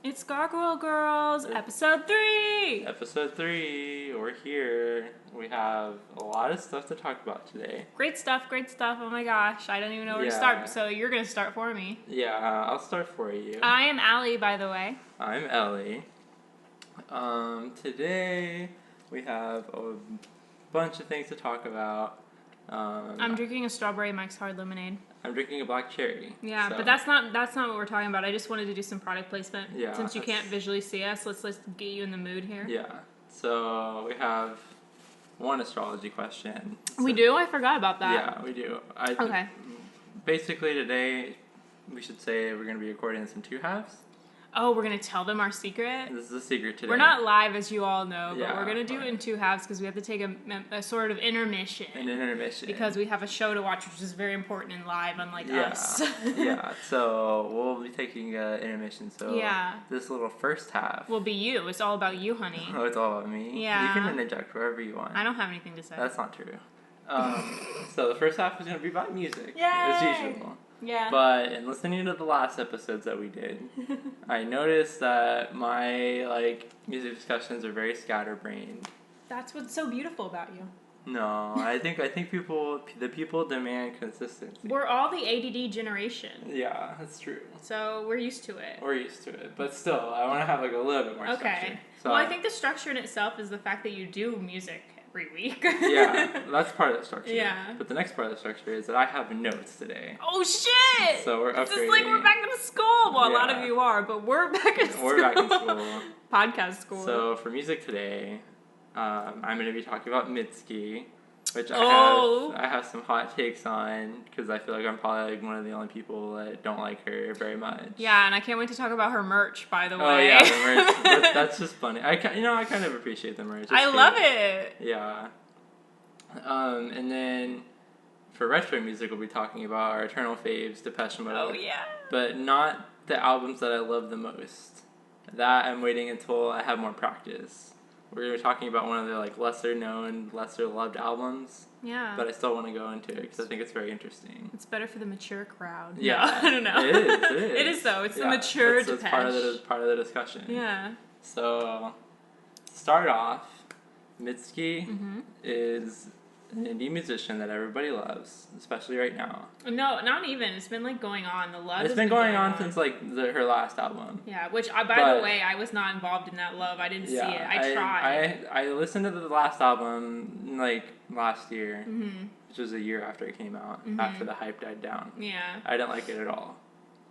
It's Gargoyle Girls, episode 3! Episode 3, we're here. We have a lot of stuff to talk about today. Great stuff, oh my gosh. I don't even know where to start, so you're going to start for me. Yeah, I'll start for you. I am Allie, by the way. I'm Ellie. Today we have a bunch of things to talk about. I'm drinking a strawberry Mike's Hard Lemonade. I'm drinking a black cherry. Yeah, so. But that's not what we're talking about. I just wanted to do some product placement. Yeah, since you can't visually see us, let's get you in the mood here. Yeah. So we have one astrology question. So, we do? I forgot about that. Yeah, we do. Okay. Basically today, we should say we're going to be recording this in 2 halves. Oh, we're going to tell them our secret? This is a secret today. We're not live, as you all know, but yeah, we're going to do it in 2 halves because we have to take a sort of intermission. An intermission. Because we have a show to watch, which is very important in live, unlike us. Yeah, so we'll be taking an intermission. So this little first half will be you. It's all about you, honey. Oh, it's all about me? Yeah. You can interject wherever you want. I don't have anything to say. That's not true. So the first half is going to be about music, Yay! as usual. Yeah. But in listening to the last episodes that we did, I noticed that my music discussions are very scatterbrained. That's what's so beautiful about you. No, I think the people demand consistency. We're all the ADD generation. Yeah, that's true. So we're used to it. We're used to it, but still, I want to have a little bit more structure. So, well, I think the structure in itself is the fact that you do music every week. Yeah, that's part of the structure. Yeah. But the next part of the structure is that I have notes today. Oh shit! So we're upgrading. It's just like we're back in school. Well, a lot of you are, but we're back in school. We're back in school. Podcast school. So for music today, I'm going to be talking about Mitski, which I have some hot takes on because I feel like I'm probably one of the only people that don't like her very much. Yeah, and I can't wait to talk about her merch, by the way. Oh yeah, the merch. That's just funny. I kind of appreciate the merch. I love it. Yeah. And then for retro music, we'll be talking about our eternal faves, Depeche Mode. Oh yeah. But not the albums that I love the most. That I'm waiting until I have more practice. We're going to be talking about one of the lesser known, lesser loved albums. Yeah. But I still want to go into it because I think it's very interesting. It's better for the mature crowd. Yeah. No, I don't know. It is. It is though. It's the mature Depeche. It's part of the discussion. Yeah. So, start off, Mitski is an indie musician that everybody loves, especially right now. No, not even. It's been going on. The love. It's been going on since her last album. Yeah, which by the way, I was not involved in that love. I didn't see it. I tried. I listened to the last album last year, which was a year after it came out. After the hype died down. Yeah. I didn't like it at all.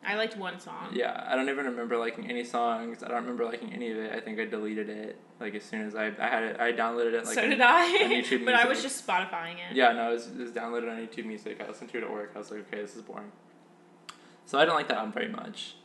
I liked one song. Yeah, I don't even remember liking any songs. I don't remember liking any of it. I think I deleted it as soon as I had it. I downloaded it so did I. on YouTube Music. But I was just Spotifying it. Yeah, no, it was downloaded on YouTube Music. I listened to it at work. I was like, okay, this is boring. So I don't like that album very much.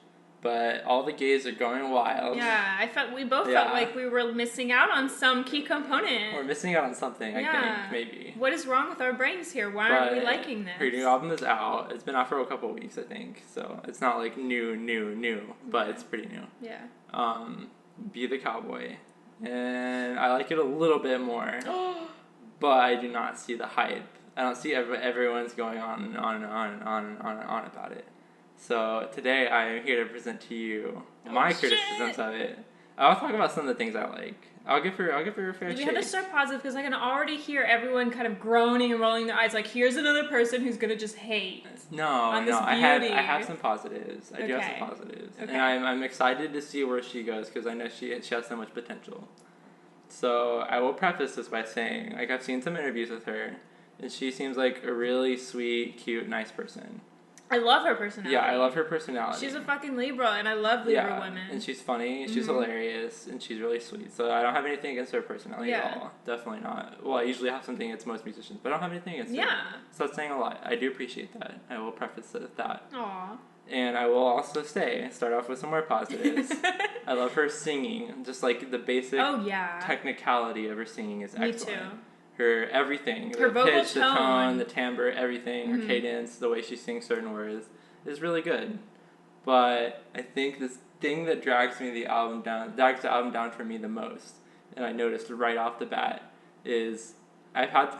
But all the gays are going wild. Yeah, we both felt like we were missing out on some key component. We're missing out on something, I think, maybe. What is wrong with our brains here? Why aren't we liking this? Her new album is out. It's been out for a couple of weeks, I think. So it's not new, but it's pretty new. Yeah. Be the Cowboy. And I like it a little bit more. But I do not see the hype. I don't see everyone's going on and on and on and on and on and on about it. So today I am here to present to you my criticisms of it. I'll talk about some of the things I like. I'll give her a fair shake. We have to start positive because I can already hear everyone kind of groaning and rolling their eyes. Here's another person who's gonna just hate. I have some positives. I do have some positives, and I'm excited to see where she goes because I know she has so much potential. So I will preface this by saying, I've seen some interviews with her, and she seems like a really sweet, cute, nice person. I love her personality. Yeah, I love her personality. She's a fucking Libra, and I love Libra women. And she's funny, she's hilarious, and she's really sweet. So I don't have anything against her personality at all. Definitely not. Well, I usually have something against most musicians, but I don't have anything against her. So that's saying a lot. I do appreciate that. I will preface it with that. Aww. And I will also start off with some more positives. I love her singing. Just the basic technicality of her singing is excellent. Me too. Her everything, her the vocal pitch, the tone, the timbre, everything, her cadence, the way she sings certain words is really good. But I think this thing that drags the album down for me the most, and I noticed right off the bat, is I've had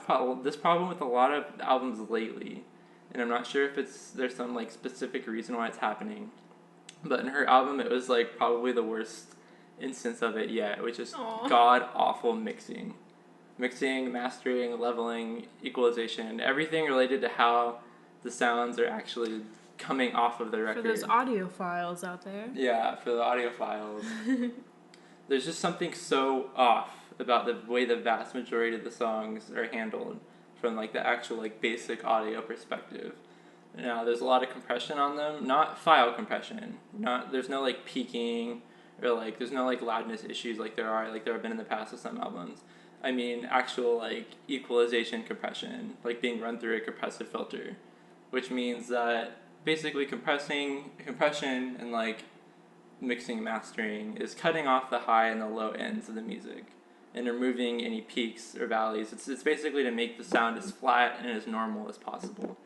this problem with a lot of albums lately, and I'm not sure if there's some specific reason why it's happening. But in her album, it was like probably the worst instance of it yet, which is Aw. god awful mixing. Mixing, mastering, leveling, equalization, everything related to how the sounds are actually coming off of the record. For those audiophiles out there. Yeah, for the audiophiles. There's just something so off about the way the vast majority of the songs are handled from like the actual like basic audio perspective. Now, there's a lot of compression on them, not file compression. There's no like peaking or like there's no like loudness issues like there have been in the past with some albums. I mean actual like equalization compression, like being run through a compressive filter, which means that basically compression and like mixing and mastering is cutting off the high and the low ends of the music and removing any peaks or valleys. It's basically to make the sound as flat and as normal as possible.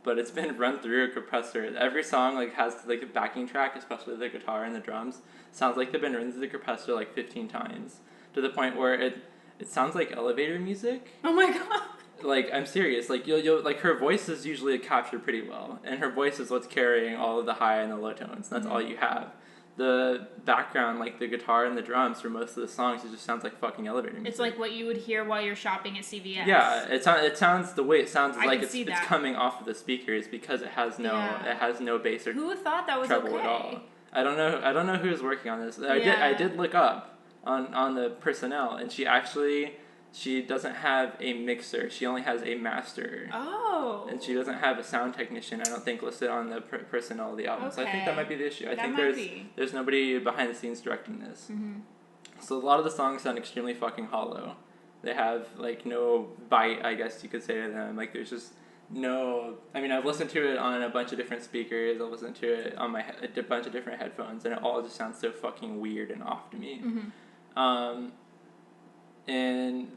But it's been run through a compressor. Every song like has like a backing track, especially the guitar and the drums, sounds like they've been run through the compressor like 15 times to the point where it sounds like elevator music. Oh my god. Like, I'm serious. Like you'll like her voice is usually captured pretty well, and her voice is what's carrying all of the high and the low tones. That's all you have. The background, like the guitar and the drums for most of the songs, it just sounds like fucking elevator music. It's like what you would hear while you're shopping at CVS. Yeah, it sounds the way it sounds is like it's coming off of the speakers because it has no bass or who thought that was treble okay? at all. I don't know who's working on this. I did look up on the personnel, and she doesn't have a mixer. She only has a master. Oh. And she doesn't have a sound technician, I don't think, listed on the personnel of the album. Okay. So I think that might be the issue. I think there's nobody behind the scenes directing this. Mm-hmm. So a lot of the songs sound extremely fucking hollow. They have, like, no bite, I guess you could say to them. Like, there's just no... I mean, I've listened to it on a bunch of different speakers. I've listened to it on a bunch of different headphones, and it all just sounds so fucking weird and off to me. Mm-hmm. And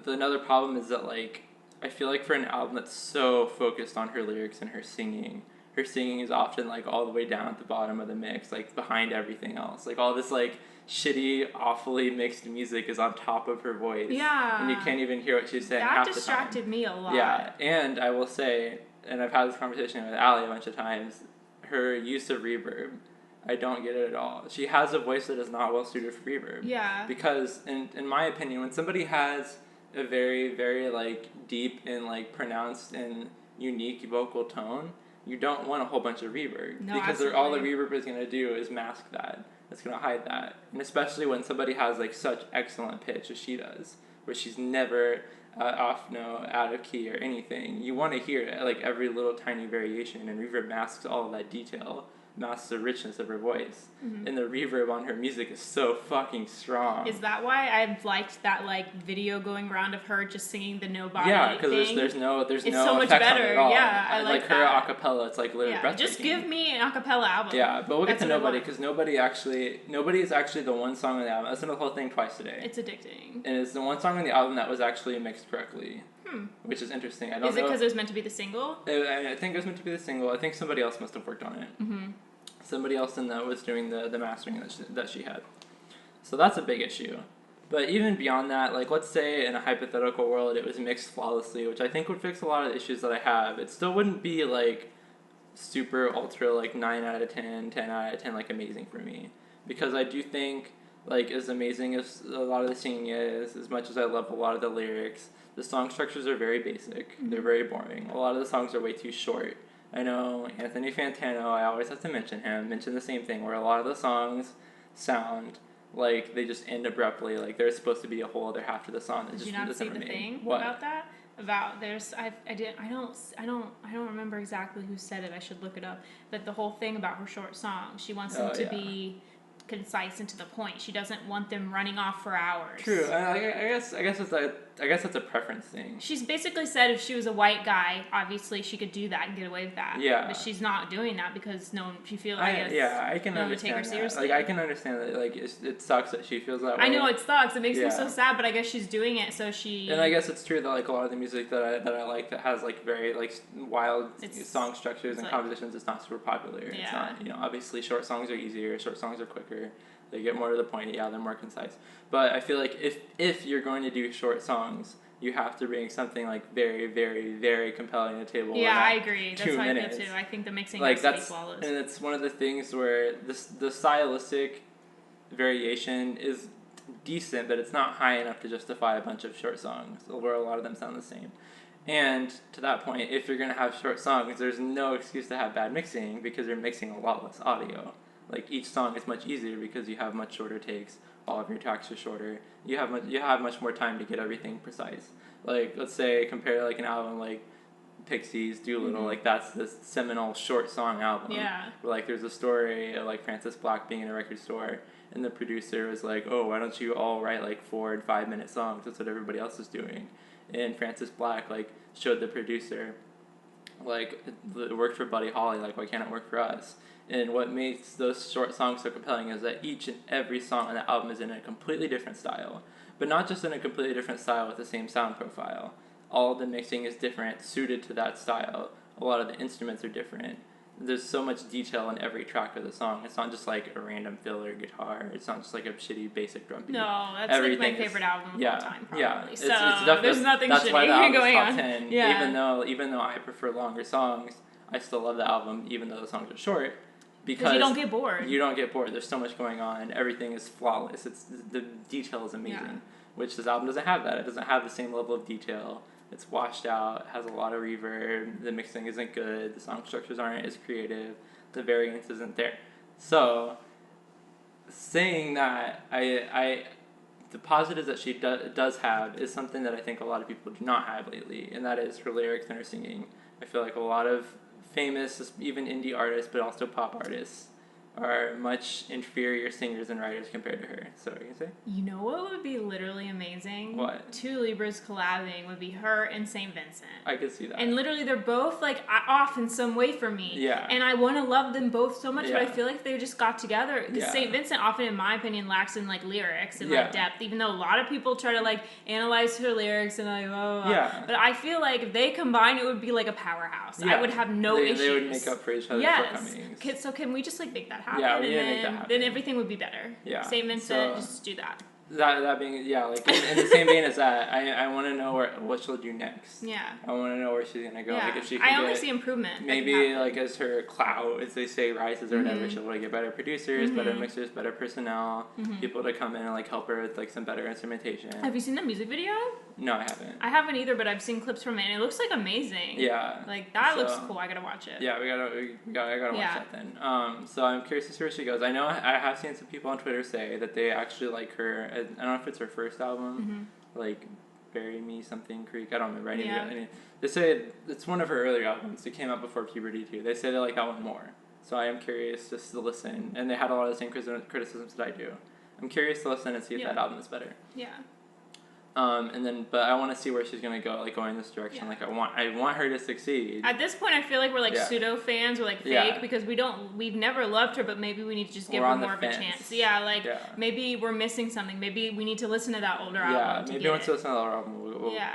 another problem is that, like, I feel like for an album that's so focused on her lyrics and her singing is often, like, all the way down at the bottom of the mix, like, behind everything else. Like, all this, like, shitty, awfully mixed music is on top of her voice. Yeah. And you can't even hear what she's saying half the time. That distracted me a lot. Yeah, and I will say, and I've had this conversation with Allie a bunch of times, her use of reverb, I don't get it at all. She has a voice that is not well suited for reverb. Yeah. Because, in my opinion, when somebody has a very, very, like, deep and, like, pronounced and unique vocal tone, you don't want a whole bunch of reverb. No, because absolutely. all the reverb is going to do is mask that. It's going to hide that. And especially when somebody has, like, such excellent pitch as she does, where she's never off note, out of key, or anything. You want to hear, like, every little tiny variation, and reverb masks all of that detail. Masks the richness of her voice. Mm-hmm. And the reverb on her music is so fucking strong. Is that why I've liked that, like, video going around of her just singing the no body Yeah, because thing? there's no it's so much effects better. on it at all. Yeah, I like her that. acapella, it's like literally breathtaking. Just give me an acapella album. Yeah, but we'll get That's to what I Nobody, want. because Nobody is actually the one song on the album. I listened to the whole thing twice today. It's addicting. And it's the one song on the album that was actually mixed correctly. Which is interesting. I don't know. Is it because it was meant to be the single? I think it was meant to be the single. I think somebody else must have worked on it. Mm-hmm. Somebody else in that was doing the mastering that she had. So that's a big issue. But even beyond that, like, let's say in a hypothetical world it was mixed flawlessly, which I think would fix a lot of the issues that I have. It still wouldn't be, like, super ultra, like, 9 out of 10, 10 out of 10, like, amazing for me. Because I do think, like, as amazing as a lot of the singing is, as much as I love a lot of the lyrics, the song structures are very basic. Mm-hmm. They're very boring. A lot of the songs are way too short. I know Anthony Fantano, I always have to mention the same thing, where a lot of the songs sound like they just end abruptly, like there's supposed to be a whole other half to the song that Did just you not doesn't see the remain. thing What? about that? About there's I don't remember exactly who said it. I should look it up. But the whole thing about her short songs, she wants them to be concise and to the point. She doesn't want them running off for hours. True. I guess that's a preference thing. She's basically said if she was a white guy, obviously she could do that and get away with that. Yeah. But she's not doing that because she feels I can no one would take her understand that. seriously. Like, I can understand that. Like, it sucks that she feels that way. I know it sucks. It makes me so sad, but I guess she's doing it so she. And I guess it's true that, like, a lot of the music that I like that has, like, very, like, wild song structures and compositions, it's not super popular. Yeah. It's not, you know, obviously short songs are easier, short songs are quicker. They get more to the point. Yeah, they're more concise. But I feel like if you're going to do short songs, you have to bring something like very, very, very compelling to the table. Yeah, I agree. That's how minutes. I feel too. I think the mixing Like, has to be flawless. And it's one of the things where the stylistic variation is decent, but it's not high enough to justify a bunch of short songs where a lot of them sound the same. And to that point, if you're going to have short songs, there's no excuse to have bad mixing because you're mixing a lot less audio. Like, each song is much easier because you have much shorter takes. All of your tracks are shorter. You have much more time to get everything precise. Like, let's say, compare, like, an album like Pixies Doolittle, like, that's this seminal short song album. Yeah. Where, like, there's a story of, like, Francis Black being in a record store, and the producer was like, oh, why don't you all write, like, 4 and 5 minute songs? That's what everybody else is doing. And Francis Black, like, showed the producer, like, it worked for Buddy Holly, like, why can't it work for us? And what makes those short songs so compelling is that each and every song on the album is in a completely different style. But not just in a completely different style with the same sound profile. All of the mixing is different, suited to that style. A lot of the instruments are different. There's so much detail in every track of the song. It's not just like a random filler guitar. It's not just like a shitty basic drum beat. No, that's like my favorite album of all time, probably. Yeah, so there's nothing that's shitty why the album's going top on. 10. Yeah. Even though I prefer longer songs, I still love the album, even though the songs are short. Because you don't get bored. You don't get bored. There's so much going on. Everything is flawless. The detail is amazing, which this album doesn't have that. It doesn't have the same level of detail. It's washed out, has a lot of reverb, the mixing isn't good, the song structures aren't as creative, the variance isn't there. So, saying that, the positives that she does have is something that I think a lot of people do not have lately, and that is her lyrics and her singing. I feel like a lot of famous, even indie artists, but also pop artists, are much inferior singers and writers compared to her. So, what are you going to say? You know what would be literally amazing? What? 2 Libras collabing would be her and St. Vincent. I could see that. And literally they're both, like, off in some way for me. Yeah. And I want to love them both so much, but I Yeah. feel like they just got together. Because St. Vincent often, in my opinion, lacks in, like, lyrics and, like, depth. Even though a lot of people try to, like, analyze her lyrics and, like, oh. Yeah. But I feel like if they combine, it would be, like, a powerhouse. Yeah. I would have no issues. They would make up for each other's shortcomings. So can we just, like, make that happen? Yeah, we need to and make that happen. Then everything would be better. Yeah. St. Vincent, just do that. That being, like, in the same vein as that, I want to know what she'll do next. Yeah. I want to know where she's going to go. Yeah. Like, if she can I only see improvement. Maybe, like, as her clout, as they say, rises or whatever, she'll, like, get better producers, better mixers, better personnel, people to come in and, like, help her with, like, some better instrumentation. Have you seen the music video? No, I haven't. I haven't either, but I've seen clips from it, and it looks, like, amazing. Yeah. Like, that looks cool. I gotta watch it. Yeah, I gotta watch that then. So I'm curious to see where she goes. I know I have seen some people on Twitter say that they actually like her. I don't know if it's her first album, like Bury Me Something Creek. I don't remember. They say it's one of her earlier albums. It came out before puberty too. They say they like that one more. So I am curious just to listen. And they had a lot of the same criticisms that I do. I'm curious to listen and see if that album is better. Yeah. But I want to see where she's gonna go, like going this direction. Like I want her to succeed. At this point, I feel like we're like pseudo fans, we're like fake because we've never loved her, but maybe we need to just give her more of a chance. Yeah, maybe we're missing something. Maybe we need to listen to that older album. Yeah, maybe once we listen to that older album,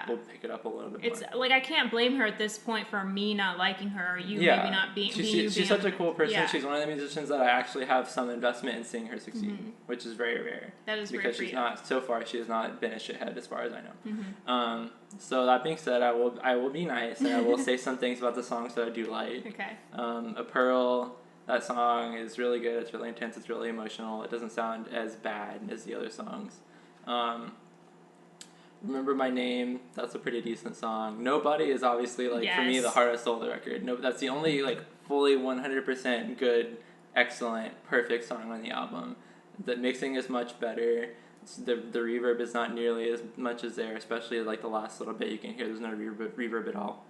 we'll pick it up a little bit more. It's like I can't blame her at this point for me not liking her or you maybe not being. She's such a cool person. Yeah. She's one of the musicians that I actually have some investment in seeing her succeed, which is very rare. That is because rare she's not so far. She has not been a shithead as far as I know. So that being said, I will be nice and I will say some things about the songs that I do like. Okay. A Pearl, that song is really good. It's really intense. It's really emotional. It doesn't sound as bad as the other songs. Remember My Name, that's a pretty decent song. Nobody is obviously, like, for me, the heart and soul of the record. No, that's the only, like, fully 100% good, excellent, perfect song on the album. The mixing is much better. The reverb is not nearly as much as there, especially, like, the last little bit you can hear. There's no reverb at all.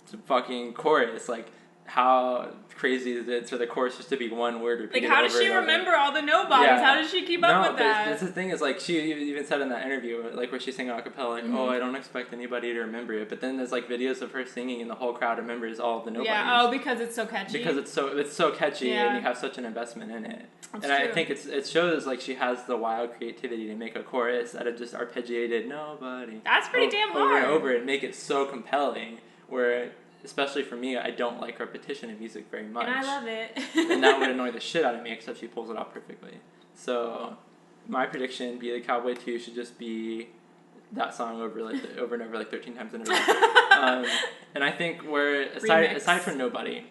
It's a fucking chorus, like... How crazy is it for the chorus just to be one word repeated? Like, how does she remember all the nobodies? Yeah. How does she keep up with that? That's the thing is, like, she even said in that interview, like, where she's singing a cappella, like, oh, I don't expect anybody to remember it. But then there's, like, videos of her singing and the whole crowd remembers all of the nobodies. Yeah, because it's so catchy. Because it's so catchy and you have such an investment in it. That's true. I think it shows, like, she has the wild creativity to make a chorus out of just arpeggiated nobody. That's pretty damn hard. Over and over and make it so compelling where... Especially for me, I don't like repetition in music very much. And I love it. And that would annoy the shit out of me, except she pulls it off perfectly. So, my prediction, Be the Cowboy 2 should just be that song over and over like 13 times in a row. And I think aside from Nobody,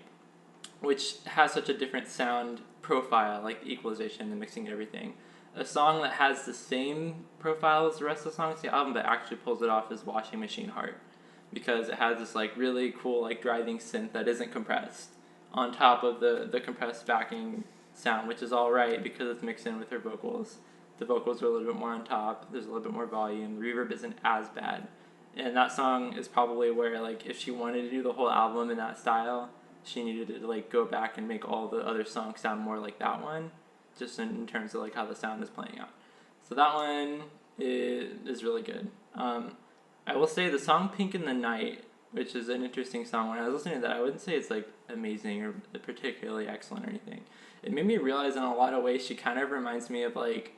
which has such a different sound profile, like the equalization, the mixing and everything, a song that has the same profile as the rest of the songs on the album but actually pulls it off is Washing Machine Heart, because it has this like really cool like driving synth that isn't compressed on top of the compressed backing sound, which is all right because it's mixed in with her vocals. The vocals are a little bit more on top. There's a little bit more volume. The reverb isn't as bad. And that song is probably where, like, if she wanted to do the whole album in that style, she needed to, like, go back and make all the other songs sound more like that one, just in terms of, like, how the sound is playing out. So that one is really good. I will say the song Pink in the Night, which is an interesting song. When I was listening to that, I wouldn't say it's, like, amazing or particularly excellent or anything. It made me realize in a lot of ways she kind of reminds me of, like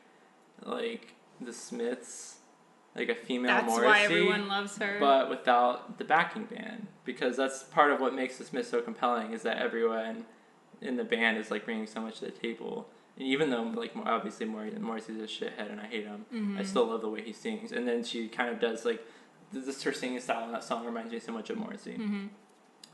the Smiths, like a female Morrissey. That's why everyone loves her. But without the backing band, because that's part of what makes the Smiths so compelling, is that everyone in the band is like bringing so much to the table. And even though like obviously Morrissey's a shithead and I hate him, I still love the way he sings. And then she kind of does like this, her singing style in that song reminds me so much of Morrissey.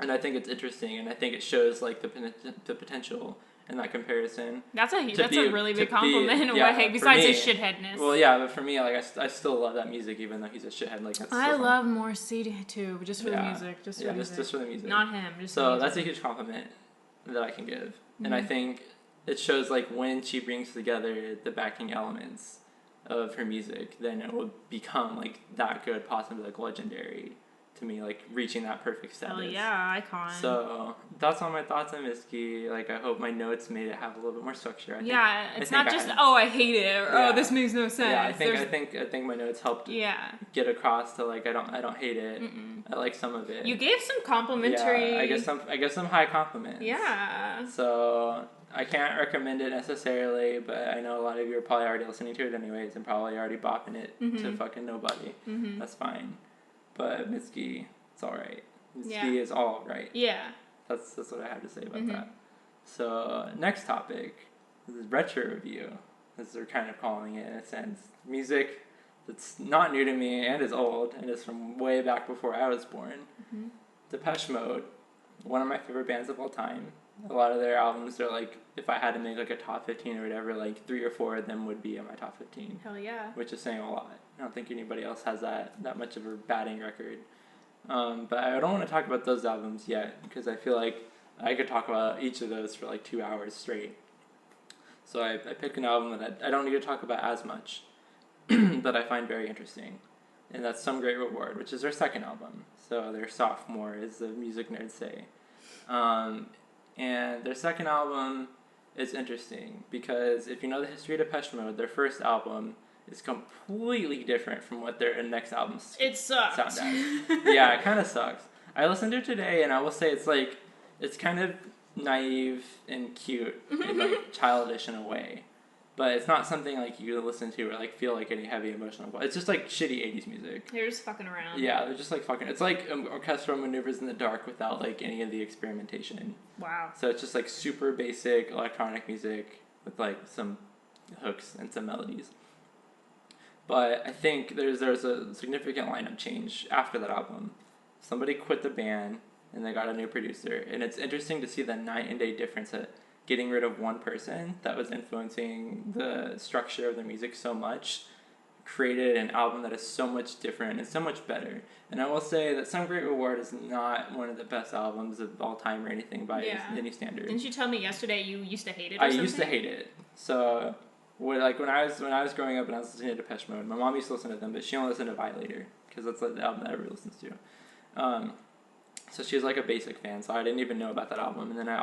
And I think it's interesting, and I think it shows like the potential in that comparison. That's a really big compliment in a way, besides his shitheadness. Well, yeah, but for me, like, I still love that music, even though he's a shithead. Like, I love Morrissey, too, just for the music. Just for the music. Not him, just so that's a huge compliment that I can give. And I think it shows, like, when she brings together the backing elements of her music, then it will become, like, that good, possibly, like, legendary to me, like reaching that perfect status. Oh yeah, icon. So that's all my thoughts on Mitski. Like I hope my notes made it have a little bit more structure. It's not just I hate it or oh this makes no sense. Yeah, I think my notes helped get across to like I don't hate it. I like some of it. You gave some complimentary. Yeah, I guess some high compliments. Yeah. So I can't recommend it necessarily, but I know a lot of you are probably already listening to it anyways and probably already bopping it to fucking nobody. That's fine. But Mitski, it's alright. Mitski is all right. Yeah. That's what I have to say about that. So, next topic is retro review, as they're kind of calling it in a sense. Music that's not new to me and is old and is from way back before I was born. Depeche Mode, one of my favorite bands of all time. A lot of their albums are like, if I had to make like a top 15 or whatever, like 3 or 4 of them would be in my top 15. Hell yeah. Which is saying a lot. I don't think anybody else has that much of a batting record. But I don't want to talk about those albums yet, because I feel like I could talk about each of those for like 2 hours straight. So I picked an album that I don't need to talk about as much, but I find very interesting. And that's Some Great Reward, which is their second album. So their sophomore, as the music nerds say. And their second album is interesting, because if you know the history of Depeche Mode, their first album is completely different from what their next albums sound as. Yeah, it kind of sucks. I listened to it today, and I will say it's kind of naive and cute and like childish in a way, but it's not something like you listen to or like feel like any heavy emotional. It's just like shitty 80s music. They're just fucking around. Yeah, they're just like fucking. It's like orchestral maneuvers in the dark without like any of the experimentation. Wow. So it's just like super basic electronic music with like some hooks and some melodies. But I think there's a significant lineup change after that album. Somebody quit the band, and they got a new producer. And it's interesting to see the night and day difference at getting rid of one person that was influencing the structure of the music so much, created an album that is so much different and so much better. And I will say that Some Great Reward is not one of the best albums of all time or anything by any standard. Didn't you tell me yesterday you used to hate it or I something? used to hate it. So... when I was growing up and I was listening to Depeche Mode, my mom used to listen to them, but she only listened to Violator, because that's like the album that everybody listens to. So she was like a basic fan, so I didn't even know about that album. And then I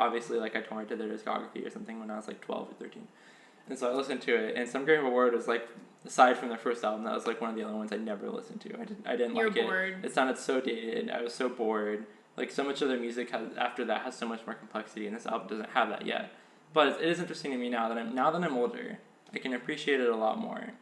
tore into their discography or something when I was like 12 or 13. And so I listened to it, and Some Great Reward was like, aside from their first album, that was like one of the only ones I never listened to. I didn't like it. You're bored. It sounded so dated. I was so bored. Like so much of their music after that has so much more complexity, and this album doesn't have that yet. But it is interesting to me now that I'm older. I can appreciate it a lot more.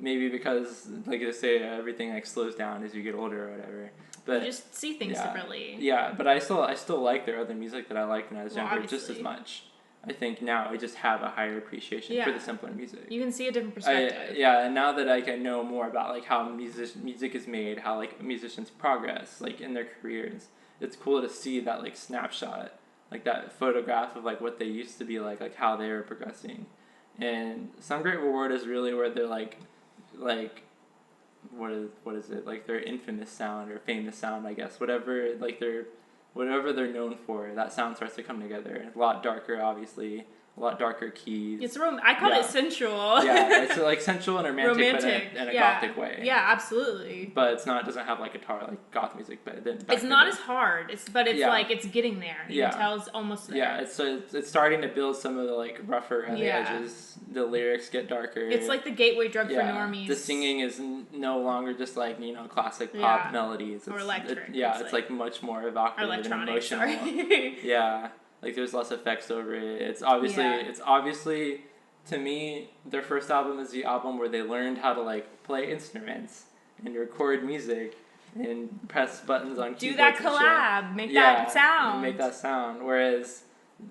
Maybe because, like they say, everything like slows down as you get older or whatever. But you just see things differently. Yeah, but I still like their other music that I liked when I was younger just as much. I think now I just have a higher appreciation for the simpler music. You can see a different perspective. And now that I know more about like how music is made, how like musicians progress like in their careers, it's cool to see that like snapshot, like that photograph of like what they used to be like how they were progressing. And Some Great Reward is really where they're like what is it, like their infamous sound or famous sound, I guess, whatever they're known for, that sound starts to come together. A lot darker, obviously, a lot darker keys. It's I call it sensual. Yeah, it's like sensual and romantic. But in a gothic way. Yeah, absolutely. But it doesn't have like guitar like goth music, but it's not as hard. It's like it's getting there. You can tell it's almost there. Yeah, it's starting to build some of the like rougher on the edges. The lyrics get darker. It's like the gateway drug for normies. The singing is no longer just like classic pop melodies. Or electric. It's like much more evocative and emotional. Yeah. Like there's less effects over it. It's obviously to me their first album is the album where they learned how to like play instruments and record music and press buttons on keyboards. Do that collab, make that sound. Make that sound. Whereas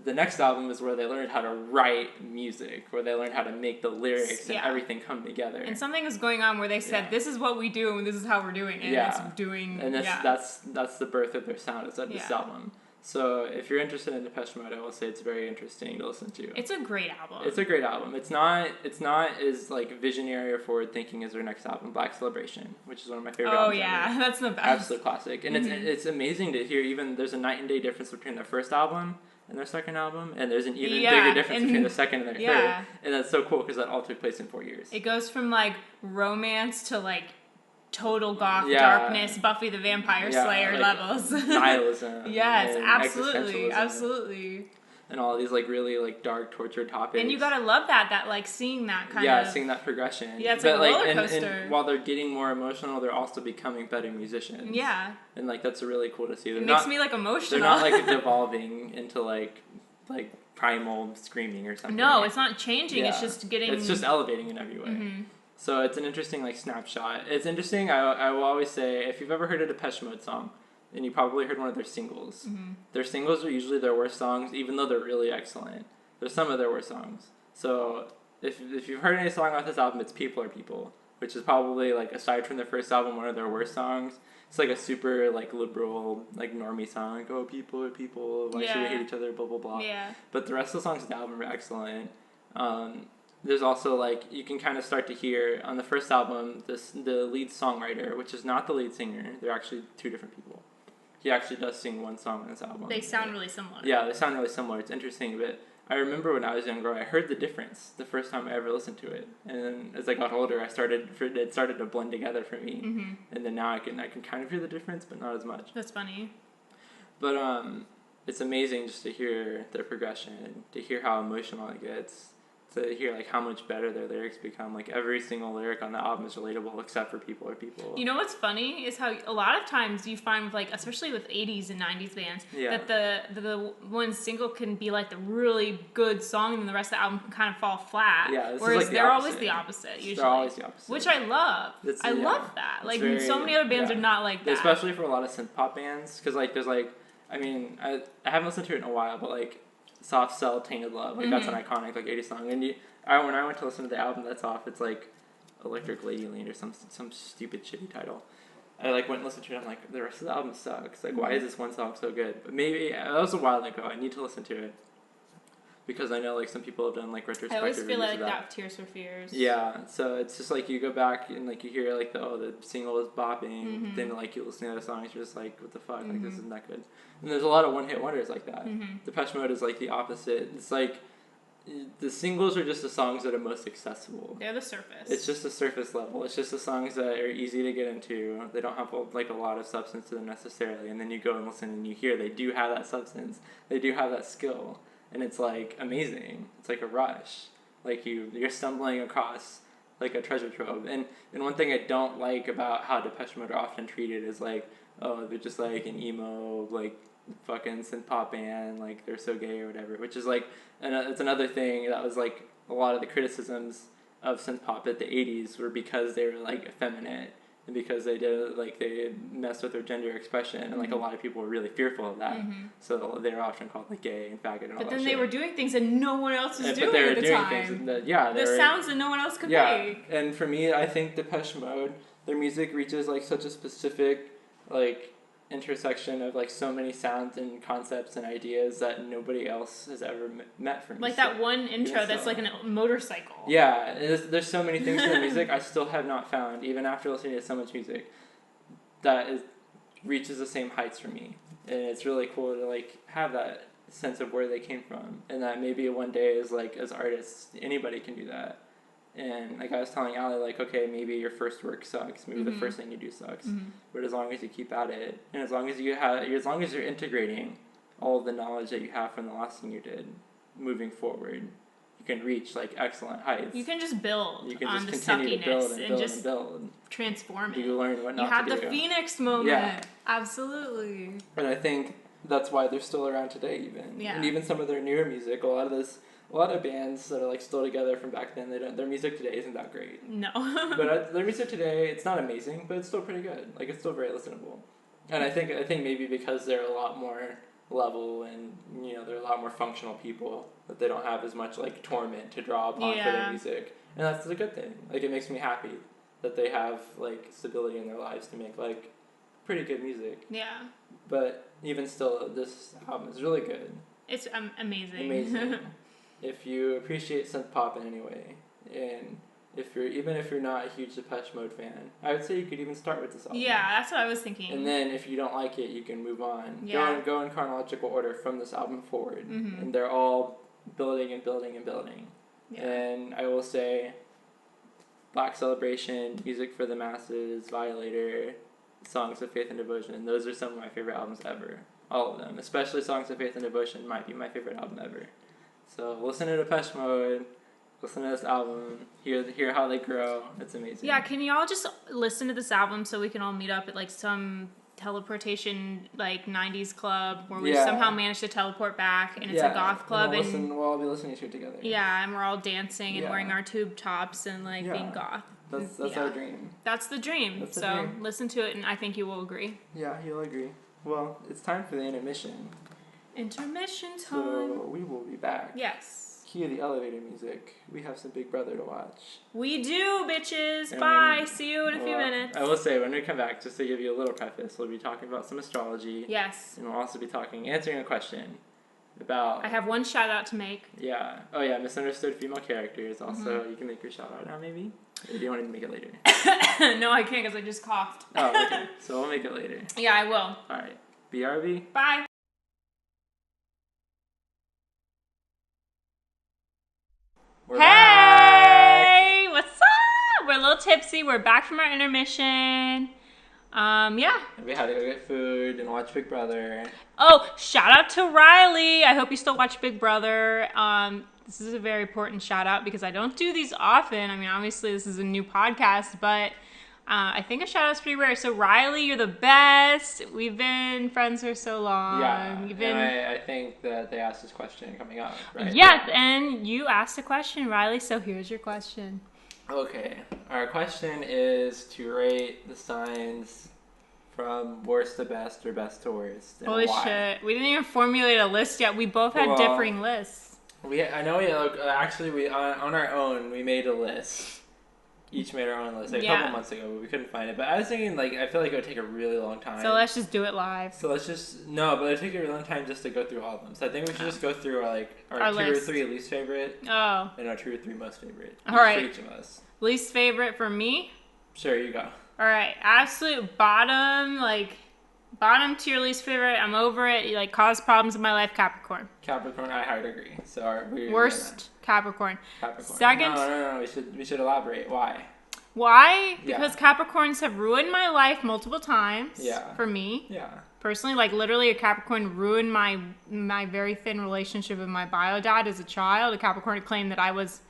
the next album is where they learned how to write music, where they learned how to make the lyrics and everything come together. And something was going on where they said, "This is what we do, and this is how we're doing it." And it's doing. And that's the birth of their sound. Is this album. So if you're interested in Depeche Mode, I will say it's very interesting to listen to. It's a great album. It's a great album. It's not as like visionary or forward thinking as their next album, Black Celebration, which is one of my favorite albums. Oh yeah, ever. That's the best. Absolute classic. And it's amazing to hear even there's a night and day difference between their first album and their second album, and there's an even bigger difference between the second and their third. And that's so cool because that all took place in 4 years. It goes from like romance to like total goth darkness, Buffy the Vampire Slayer like levels. Nihilism. Yes, absolutely. And all these like really like dark torture topics. And you gotta love that like seeing that kind of seeing that progression. Yeah, it's like a roller coaster. And while they're getting more emotional, they're also becoming better musicians. Yeah. And like that's really cool to see. It makes me like emotional. They're not like devolving into like primal screaming or something. No, it's not changing. It's just getting. It's just elevating in every way. Mm-hmm. So it's an interesting like snapshot. It's interesting. I will always say, if you've ever heard a Depeche Mode song, then you probably heard one of their singles. Mm-hmm. Their singles are usually their worst songs, even though they're really excellent. They're some of their worst songs. So if you've heard any song off this album, it's People Are People, which is probably like, aside from their first album, one of their worst songs. It's like a super like liberal like normie song, like, oh, people are people, why should we hate each other, blah blah blah. Yeah. But the rest of the songs on the album are excellent. There's also like, you can kind of start to hear on the first album the lead songwriter, which is not the lead singer. They're actually two different people. He actually does sing one song on this album. They sound really similar. Yeah, they sound really similar. It's interesting, but I remember when I was younger, I heard the difference the first time I ever listened to it, and then as I got older, it started to blend together for me, mm-hmm. and then now I can kind of hear the difference, but not as much. That's funny. But it's amazing just to hear their progression, to hear how emotional it gets. To hear like how much better their lyrics become. Like every single lyric on the album is relatable except for People Are People. You know what's funny is how a lot of times you find with like, especially with 80s and 90s bands, that the one single can be like the really good song and the rest of the album can kind of fall flat. Yeah, whereas they're always the opposite usually. They're always the opposite. Which I love. I love that. Like so many other bands are not like that. Especially for a lot of synth pop bands, because like there's like, I mean, I haven't listened to it in a while, but like Soft Cell, Tainted Love, like that's an iconic like 80s song. And when I went to listen to the album that's off, it's like Electric Ladyland or some stupid shitty title. I like went and listened to it. I'm like, the rest of the album sucks. Like, why is this one song so good? But maybe that was a while ago. I need to listen to it because I know like some people have done like retrospective. I always feel like that Tears for Fears. Yeah, so it's just like you go back and like you hear like the single is bopping, mm-hmm. then like you listen to the songs, you're just like, what the fuck? Mm-hmm. Like this isn't that good. And there's a lot of one-hit wonders like that. Mm-hmm. Depeche Mode is like the opposite. It's like the singles are just the songs that are most accessible. They're the surface. It's just the surface level. It's just the songs that are easy to get into. They don't have like a lot of substance to them necessarily. And then you go and listen and you hear they do have that substance. They do have that skill. And it's like amazing. It's like a rush. Like you're stumbling across like a treasure trove. And one thing I don't like about how Depeche Mode are often treated is like, oh, they're just like an emo, like fucking synth pop band, like they're so gay or whatever, which is like, and it's another thing that was like a lot of the criticisms of synth pop at the 80s were because they were like effeminate and because they did like they messed with their gender expression, and like a lot of people were really fearful of that, so they were often called like gay and faggot and all that. But then shit. they were doing things that no one else was doing but they were at the doing time. things that, yeah, the sounds that no one else could make. And for me, I think Depeche Mode, their music reaches like such a specific like intersection of like so many sounds and concepts and ideas that nobody else has ever met for me. Like that one intro that's like a motorcycle. Yeah, there's so many things in the music I still have not found, even after listening to so much music, that reaches the same heights for me. And it's really cool to like have that sense of where they came from, and that maybe one day as artists, anybody can do that. And like I was telling Allie, like, okay, maybe your first work sucks, maybe the first thing you do sucks, but as long as you keep at it, and as long as you're integrating all of the knowledge that you have from the last thing you did, moving forward, you can reach like excellent heights. You can just build you can on just the continue suckiness to build and just build. Transform it. You learn what not to do. You have the Phoenix moment. Yeah. Absolutely. And I think that's why they're still around today, even. Yeah. And even some of their newer music, a lot of bands that are like still together from back then, their music today isn't that great. No. But their music today, it's not amazing, but it's still pretty good. Like, it's still very listenable. And I think maybe because they're a lot more level and, you know, they're a lot more functional people, that they don't have as much like torment to draw upon for their music. And that's a good thing. Like, it makes me happy that they have like stability in their lives to make like pretty good music. Yeah. But even still, this album is really good. It's amazing. Amazing. If you appreciate synth pop in any way, and if you're not a huge Depeche Mode fan, I would say you could even start with this album. Yeah, that's what I was thinking. And then if you don't like it, you can move on. Yeah. Go in chronological order from this album forward, and they're all building and building and building. Yeah. And I will say, Black Celebration, Music for the Masses, Violator, Songs of Faith and Devotion, those are some of my favorite albums ever. All of them. Especially Songs of Faith and Devotion might be my favorite album ever. So listen to Depeche Mode, listen to this album, hear how they grow. It's amazing. Yeah, can y'all just listen to this album so we can all meet up at like some teleportation like 90s club where we somehow manage to teleport back, and it's a goth club, and we'll all be listening to it together. Yeah, and we're all dancing and wearing our tube tops and like being goth. That's our dream. That's the dream. Listen to it, and I think you will agree. Yeah, you'll agree. Well, it's time for the intermission. Intermission time. So we will be back. Yes. Cue the elevator music. We have some Big Brother to watch. We do, bitches. And bye. See you in a few minutes. I will say, when we come back, just to give you a little preface, we'll be talking about some astrology. Yes. And we'll also be answering a question about... I have one shout out to make. Yeah. Oh, yeah. Misunderstood female characters. Also, you can make your shout out now, maybe? Or do you want to make it later? No, I can't because I just coughed. Oh, okay. So we'll make it later. Yeah, I will. All right. BRB. Bye. We're back. What's up? We're a little tipsy. We're back from our intermission. Yeah. And we had to go get food and watch Big Brother. Oh, shout out to Riley. I hope you still watch Big Brother. This is a very important shout out because I don't do these often. I mean, obviously this is a new podcast, but I think a shout out's pretty rare. So Riley, you're the best. We've been friends for so long. Yeah, and I think that they asked this question coming up, right? Yes, and you asked a question, Riley, so here's your question. Okay, our question is to rate the signs from worst to best or best to worst. And holy why. shit, we didn't even formulate a list yet. We both had differing lists. Actually, on our own, we made a list. Each made our own list a couple months ago, but we couldn't find it. But I was thinking, like, I feel like it would take a really long time. So let's just do it live. But it would take a really long time just to go through all of them. So I think we should just go through, our 2 or 3 least favorite. Oh. And our 2 or 3 most favorite. All right. For each of us. Least favorite for me? Sure, you go. All right. Absolute bottom tier least favorite. I'm over it. Like, caused problems in my life. Capricorn. Capricorn, I hard agree. So worst, Capricorn. Capricorn. Second. No. We should elaborate. Why? Why? Because Capricorns have ruined my life multiple times. Yeah. For me. Yeah. Personally, like literally a Capricorn ruined my very thin relationship with my bio dad as a child. A Capricorn claimed that I was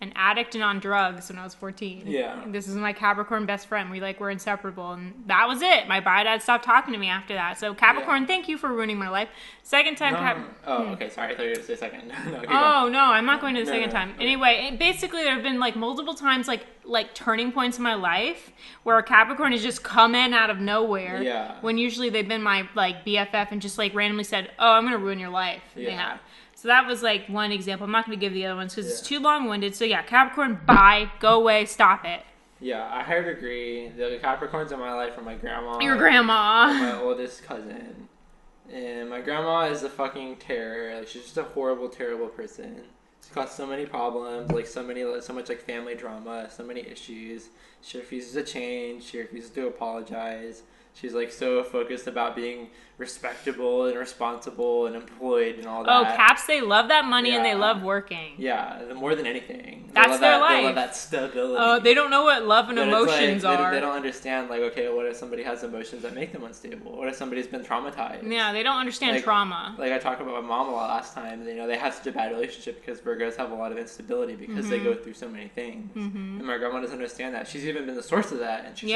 an addict and on drugs when I was 14. Yeah. This is my Capricorn best friend. We're inseparable. And that was it. My bio dad stopped talking to me after that. So Capricorn, thank you for ruining my life. Second time okay, sorry. I thought you were going to say second. No, I'm not going to the second time. Anyway, basically there have been like multiple times like turning points in my life where Capricorn has just come in out of nowhere. Yeah. When usually they've been my like BFF and just like randomly said, "Oh, I'm going to ruin your life." Yeah. They have. So that was like one example. I'm not going to give the other ones because it's too long-winded. So yeah, Capricorn, bye, go away, stop it. Yeah, I hard agree. The Capricorns in my life are my grandma. Your grandma. And my oldest cousin. And my grandma is a fucking terror. Like, she's just a horrible, terrible person. She's caused so many problems, like so much like family drama, so many issues. She refuses to change. She refuses to apologize. She's like so focused about being respectable and responsible and employed and all that. Oh, Caps, they love that money and they love working. Yeah, more than anything. That's their life. They love that stability. Oh, they don't know what love and emotions are. They don't understand, like, okay, what if somebody has emotions that make them unstable? What if somebody's been traumatized? Yeah, they don't understand trauma. Like I talked about my mom a lot last time. You know, they have such a bad relationship because Virgos have a lot of instability because they go through so many things. And my grandma doesn't understand that. She's even been the source of that, and she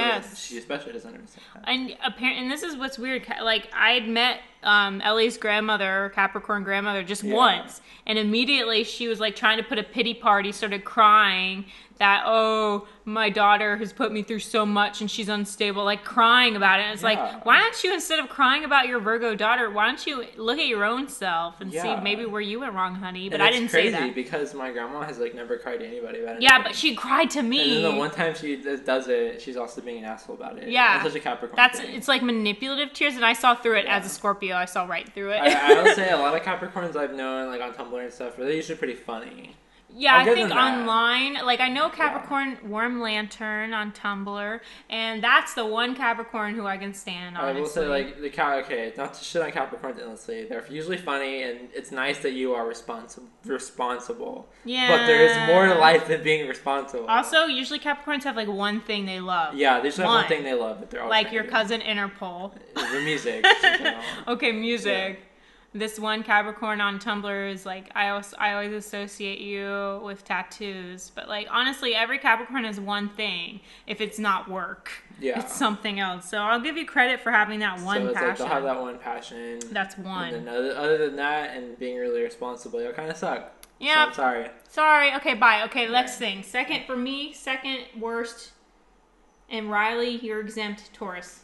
especially doesn't understand that. And this is what's weird. Like I had met Ellie's grandmother, Capricorn grandmother, just once, and immediately she was like trying to put a pity party, started crying that, oh, my daughter has put me through so much and she's unstable, like crying about it. And it's like, why don't you, instead of crying about your Virgo daughter, why don't you look at your own self and see maybe where you went wrong, honey? But I didn't say that. It's crazy because my grandma has like never cried to anybody about it. Yeah, but she cried to me. And then the one time she does it, she's also being an asshole about it. Yeah. That's such a Capricorn thing. It's like manipulative tears, and I saw through it as a Scorpio. I saw right through it. I will say a lot of Capricorns I've known, like on Tumblr and stuff, they're usually pretty funny. Yeah, I think online, like I know Capricorn Warm Lantern on Tumblr, and that's the one Capricorn who I can stand, honestly. I will say, like, not to shit on Capricorns endlessly, they're usually funny, and it's nice that you are responsible. Yeah. But there is more to life than being responsible. Also, usually Capricorns have, like, one thing they love. Yeah, they usually have one thing they love, but they're all like your cousin Interpol. The music. Okay, music. Yeah. This one Capricorn on Tumblr is like, I always associate you with tattoos. But like, honestly, every Capricorn has one thing. If it's not work, it's something else. So I'll give you credit for having that one passion. Like they'll have that one passion. That's one. And then other than that and being really responsible, you'll kind of suck. Yeah. So I'm sorry. Sorry. Okay, bye. Okay, let's sing. Second worst. And Riley, you're exempt. Taurus.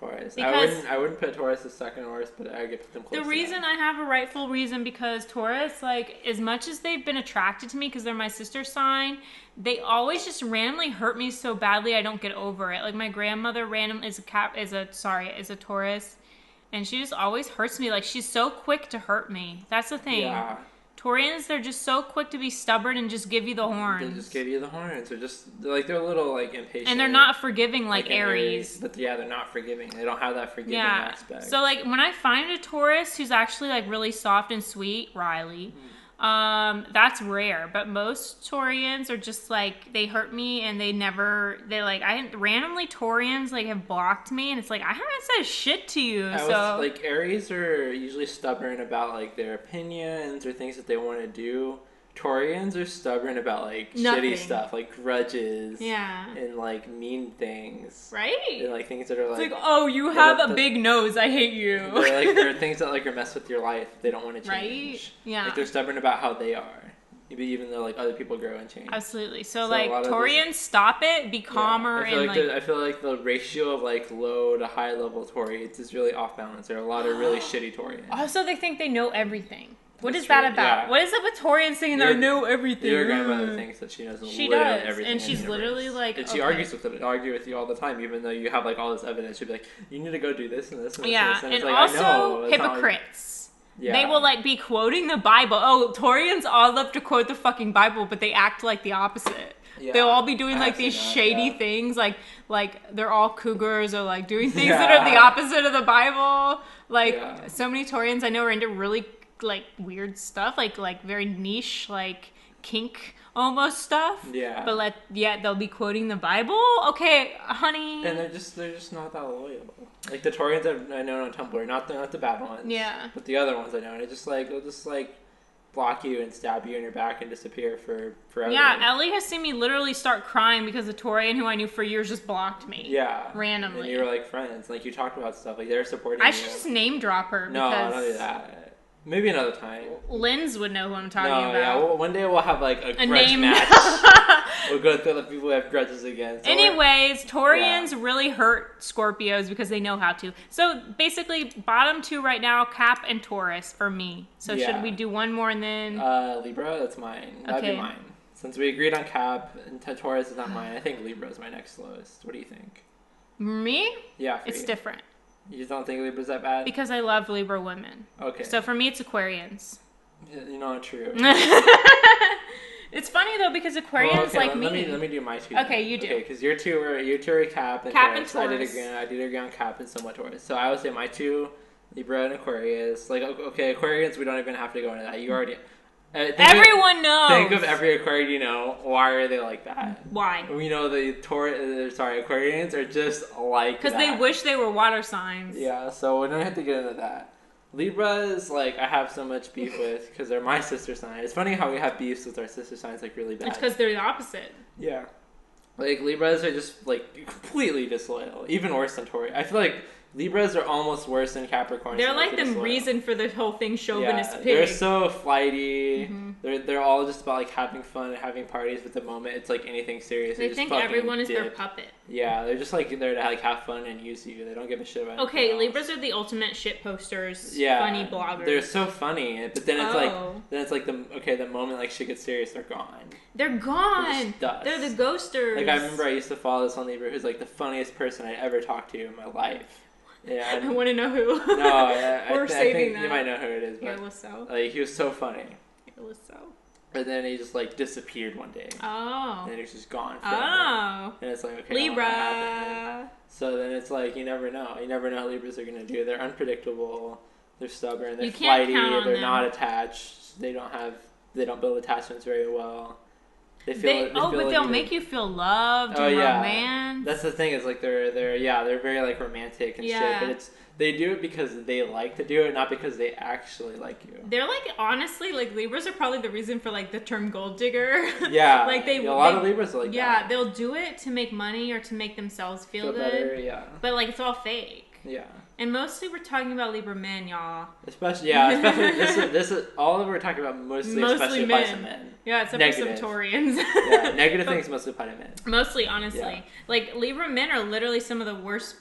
I wouldn't put Taurus as second worst, but I get them close. The reason I have a rightful reason, because Taurus, like, as much as they've been attracted to me because they're my sister sign, they always just randomly hurt me so badly I don't get over it. Like my grandmother is a Taurus, and she just always hurts me. Like she's so quick to hurt me. That's the thing. Yeah. Taurians, they're just so quick to be stubborn and just give you the horns. They just give you the horns. They're a little like impatient. And they're not forgiving like Aries. But yeah, they're not forgiving. They don't have that forgiving aspect. So like when I find a Taurus who's actually like really soft and sweet, Riley, that's rare. But most Taurians are just like, they hurt me and randomly Taurians like have blocked me, and it's like, I haven't said shit to you. Like Aries are usually stubborn about like their opinions or things that they want to do. Taurians are stubborn about like shitty stuff, like grudges, and like mean things, right? And like things that are like, it's like, oh, you have a big nose, I hate you. There are things that like are mess with your life. They don't want to change. Right? Yeah. Like they're stubborn about how they are, even though like other people grow and change. Absolutely. So like Taurians, stop it. Be calmer. I feel like the ratio of like low to high level Taurians is really off balance. There are a lot of really shitty Taurians. Also, they think they know everything. What is that about? Yeah. What is it with Taurians saying that I know everything? Your grandmother thinks that she knows everything. And she's literally like... And she argues with you all the time, even though you have like all this evidence. She'll be like, you need to go do this and this and this. Yeah, and it's like, also I know, hypocrites. They will like be quoting the Bible. Oh, Taurians all love to quote the fucking Bible, but they act like the opposite. Yeah. They'll all be doing like these shady things, like they're all cougars or like doing things that are the opposite of the Bible. Like so many Taurians I know are into really like weird stuff, like very niche, like kink almost stuff. Yeah. But they'll be quoting the Bible. Okay, honey. And they're just not that loyal. Like the Taurians I know on Tumblr, not the bad ones. Yeah. But the other ones I know, and it's just like they'll just like block you and stab you in your back and disappear for forever. Yeah, Ellie has seen me literally start crying because the Torian who I knew for years just blocked me. Yeah. Randomly. And you were like friends. Like you talked about stuff. Like they're supporting you. I should just name drop her. No, because don't do that. Maybe another time. Linz would know who I'm talking No, about. yeah. Well, one day we'll have like a grudge name. match. We'll go through the people we have grudges against. So anyways, Taurians really hurt Scorpios because they know how to. So basically, bottom 2 right now, Cap and Taurus for me. So should we do one more and then... Libra, that's mine. That'd be mine. Since we agreed on Cap and Taurus is not mine, I think Libra is my next lowest. What do you think? Me? Yeah, it's you. Different. You just don't think Libra's that bad? Because I love Libra women. Okay. So for me, it's Aquarians. You know, true. It's funny though because Aquarians like me. Let me do my 2. Okay, you do. Okay, because your two are Cap and Taurus. I did agree on Cap and somewhat Taurus. So I would say my 2, Libra and Aquarius. Like okay, Aquarians, we don't even have to go into that. You already. Everyone knows. Think of every Aquarian you know. Why are they like that? Why? We know the Aquarians are just like that. Because they wish they were water signs. Yeah, so we don't have to get into that. Libras, like, I have so much beef with because they're my sister sign. It's funny how we have beefs with our sister signs, like, really bad. It's because they're the opposite. Yeah. Like, Libras are just, like, completely disloyal. Even worse than Taurus. I feel like Libras are almost worse than Capricorn. They're like the reason for the whole thing, chauvinist pig. They're so flighty. Mm-hmm. They're all just about like having fun and having parties, but the moment it's like anything serious, they think everyone is their puppet. Yeah, they're just like there to like have fun and use you. They don't give a shit about. Okay, Libras are the ultimate shit posters. Yeah, funny bloggers. They're so funny, but then it's like the moment like shit gets serious, they're gone. They're gone. They're the ghosters. Like I remember I used to follow this one Libra who's like the funniest person I ever talked to in my life. Yeah, I want to know who. No, We're saving that. You might know who it is. But, like, he was so funny. But then he just like disappeared one day. Oh. And then he's just gone forever. Oh. And it's like, okay, Libra. So then it's like you never know. You never know how Libras are gonna do. They're unpredictable. They're stubborn. They're flighty. They're not attached. They don't build attachments very well. But they'll make you feel loved and romance. That's the thing. Is like they're very like romantic and shit. But they do it because they like to do it, not because they actually like you. They're like honestly like Libras are probably the reason for like the term gold digger. Yeah, like a lot of Libras are like that. Yeah, they'll do it to make money or to make themselves feel good. Better, yeah. But like it's all fake. Yeah. And mostly we're talking about Libra men, y'all. Especially this is all that we're talking about mostly especially applies to men. Yeah, except for some Taurians. Yeah, negative things mostly apply to men. Mostly, honestly. Like Libra men are literally some of the worst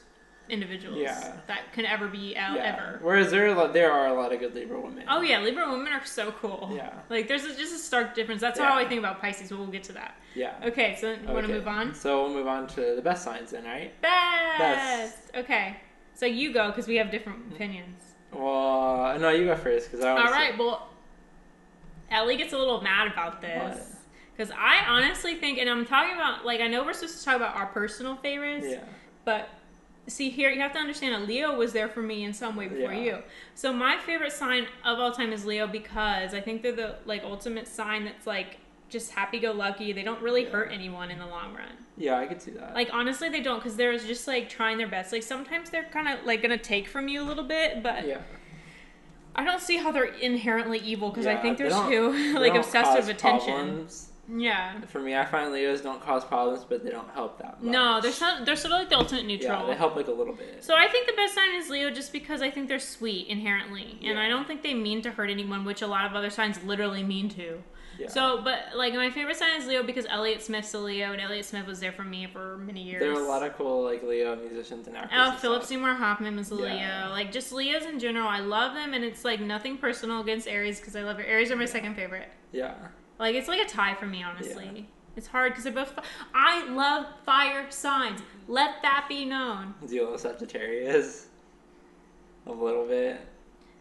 individuals that can ever be ever. Whereas there are a lot of good Libra women. Oh yeah, Libra women are so cool. Yeah. Like there's just a stark difference. That's how I think about Pisces, but we'll get to that. Yeah. Okay, so you want to move on? So we'll move on to the best signs then, right? Best. Okay. So you go, because we have different opinions. Well, no, you go first, because I want to Alright, well, Ellie gets a little mad about this. Because I honestly think, and I'm talking about, like, I know we're supposed to talk about our personal favorites. Yeah. But, see, here, you have to understand that Leo was there for me in some way before you. So my favorite sign of all time is Leo, because I think they're the, like, ultimate sign that's, like, just happy-go-lucky. They don't really hurt anyone in the long run. Yeah, I could see that. Like, honestly, they don't, because they're just, like, trying their best. Like, sometimes they're kind of, like, going to take from you a little bit, but I don't see how they're inherently evil, because I think they're too, like, obsessed with attention. Problems. Yeah. For me, I find Leos don't cause problems, but they don't help that much. No, they're sort of like the ultimate neutral. Yeah, they help, like, a little bit. So I think the best sign is Leo, just because I think they're sweet inherently, and I don't think they mean to hurt anyone, which a lot of other signs literally mean to. Yeah. So, but, like, my favorite sign is Leo because Elliott Smith's a Leo, and Elliott Smith was there for me for many years. There are a lot of cool, like, Leo musicians and actors. Oh, Philip Seymour Hoffman was a Leo. Like, just Leos in general, I love them, and it's, like, nothing personal against Aries, because I love it. Aries are my second favorite. Yeah. Like, it's like a tie for me, honestly. Yeah. It's hard, because they're both... I love fire signs. Let that be known. Do you love Sagittarius? A little bit.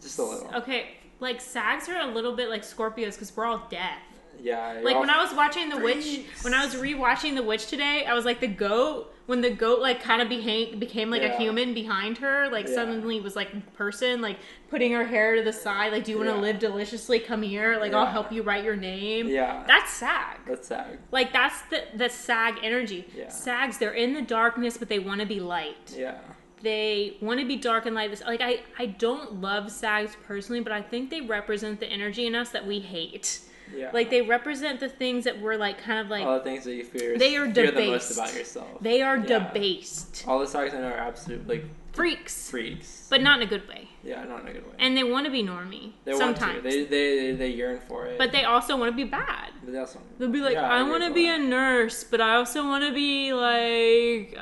Just a little. Okay. Like, Sags are a little bit like Scorpios because we're all death. Yeah. Like, when I was watching The Witch, when I was rewatching The Witch today, I was like, the goat, when the goat, like, kind of became like, a human behind her, like, suddenly was, like, a person, like, putting her hair to the side, like, do you want to live deliciously? Come here. Like, I'll help you write your name. Yeah. That's Sag. That's Sag. Like, that's the Sag energy. Yeah. Sags, they're in the darkness, but they want to be light. Yeah. They want to be dark and light. Like, I don't love sags personally, but I think they represent the energy in us that we hate. Yeah. Like, they represent the things that we're, like, kind of like... all the things that you fear debased. the most about yourself. They are debased. All the sags I know are absolute, like... Freaks. Freaks. But not in a good way. Yeah, not in a good way. And they want to be normie. They sometimes. Want to. They yearn for it. But they also want to be bad. But they also... They'll be like, I want to be a nurse, but I also want to be, like...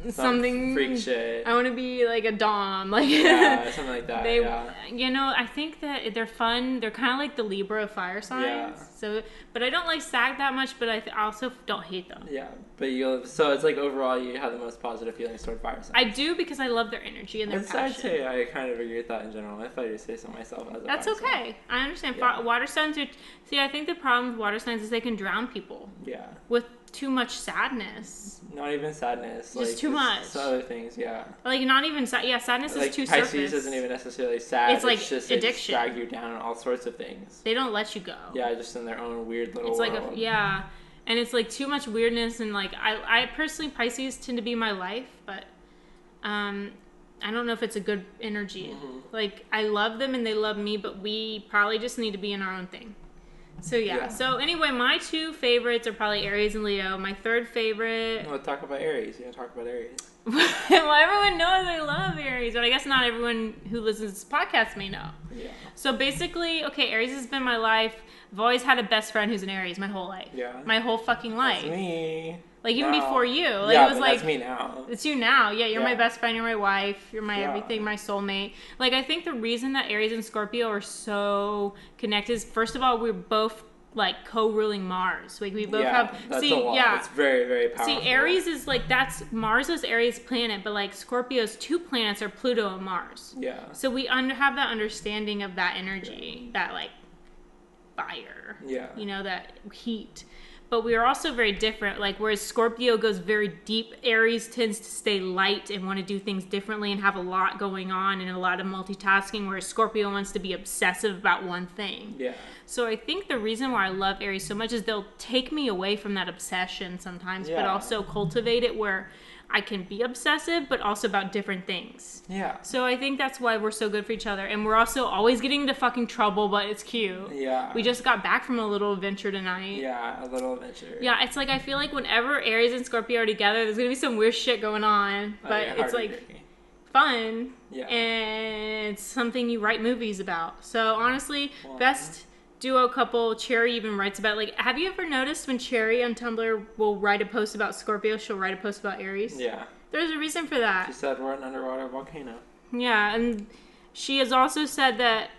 something freak shit. I want to be like a dom, like something like that. You know, I think that they're fun. They're kind of like the Libra of fire signs. Yeah. So, but I don't like sag that much. But I also don't hate them. Yeah, but so it's like overall you have the most positive feelings toward fire signs. I do because I love their energy and their passion. I'd say I kind of agree with that in general. If I do say so myself, as a that's fire okay. sign. I understand. Yeah. Water signs are. See, I think the problem with water signs is they can drown people. Yeah. With too much sadness. Not even sadness. Just too much. Some other things, yeah. Like, not even sadness like is too Pisces surface. isn't even necessarily sad. It's like just addiction. They drag you down on all sorts of things. They don't let you go. Yeah, just in their own weird little world. Like and it's like too much weirdness, and like I personally, Pisces tend to be my life, but I don't know if it's a good energy. Mm-hmm. Like, I love them and they love me, but we probably just need to be in our own thing. So yeah. So anyway, my two favorites are probably Aries and Leo. My third favorite... Let's talk about Aries. You want to talk about Aries? Well, everyone knows I love Aries, but I guess not everyone who listens to this podcast may know. Yeah. So basically, okay, Aries has been my life. I've always had a best friend who's an Aries my whole life. Yeah. My whole fucking life. That's me. Like, even before you. Like, yeah, it was but like, that's me now. It's you now. Yeah, you're my best friend. You're my wife. You're my everything, my soulmate. Like, I think the reason that Aries and Scorpio are so connected is, first of all, we're both... like co-ruling Mars. Like, we both have that's a lot. It's very, very powerful. See, Aries is like, that's Mars is Aries planet, but like Scorpio's two planets are Pluto and Mars. Yeah. So we have that understanding of that energy, that like fire. Yeah. You know, that heat. But we are also very different. Like, whereas Scorpio goes very deep, Aries tends to stay light and want to do things differently and have a lot going on and a lot of multitasking, whereas Scorpio wants to be obsessive about one thing. Yeah. So I think the reason why I love Aries so much is they'll take me away from that obsession sometimes, but also cultivate it where I can be obsessive, but also about different things. Yeah. So I think that's why we're so good for each other. And we're also always getting into fucking trouble, but it's cute. Yeah. We just got back from a little adventure tonight. Yeah, a little adventure. Yeah, it's like, I feel like whenever Aries and Scorpio are together, there's going to be some weird shit going on. But it's like fun. Yeah. And it's something you write movies about. So honestly, best duo couple. Cherry even writes about, like, have you ever noticed when Cherry on Tumblr will write a post about Scorpio, she'll write a post about Aries? Yeah. There's a reason for that. She said we're an underwater volcano. Yeah, and she has also said that,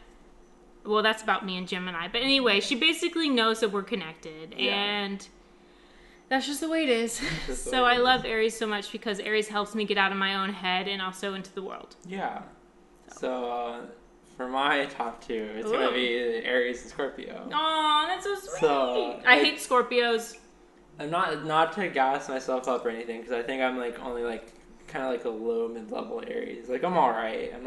well, that's about me and Gemini. But anyway, she basically knows that we're connected. Yeah. And that's just the way it is. So I love Aries so much because Aries helps me get out of my own head and also into the world. Yeah. So for my top two, it's going to be Aries and Scorpio. Oh, that's so sweet. So, I hate Scorpios. I'm not to gas myself up or anything, because I think I'm like only like kind of like a low mid-level Aries. Like, I'm all right. I'm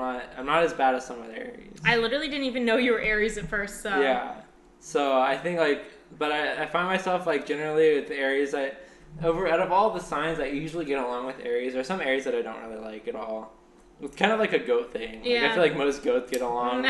not as bad as some other Aries. I literally didn't even know you were Aries at first. So yeah. So I think like, but I find myself like generally with Aries, out of all the signs I usually get along with Aries. There's some Aries that I don't really like at all. It's kind of like a goat thing. Like, I feel like most goats get along,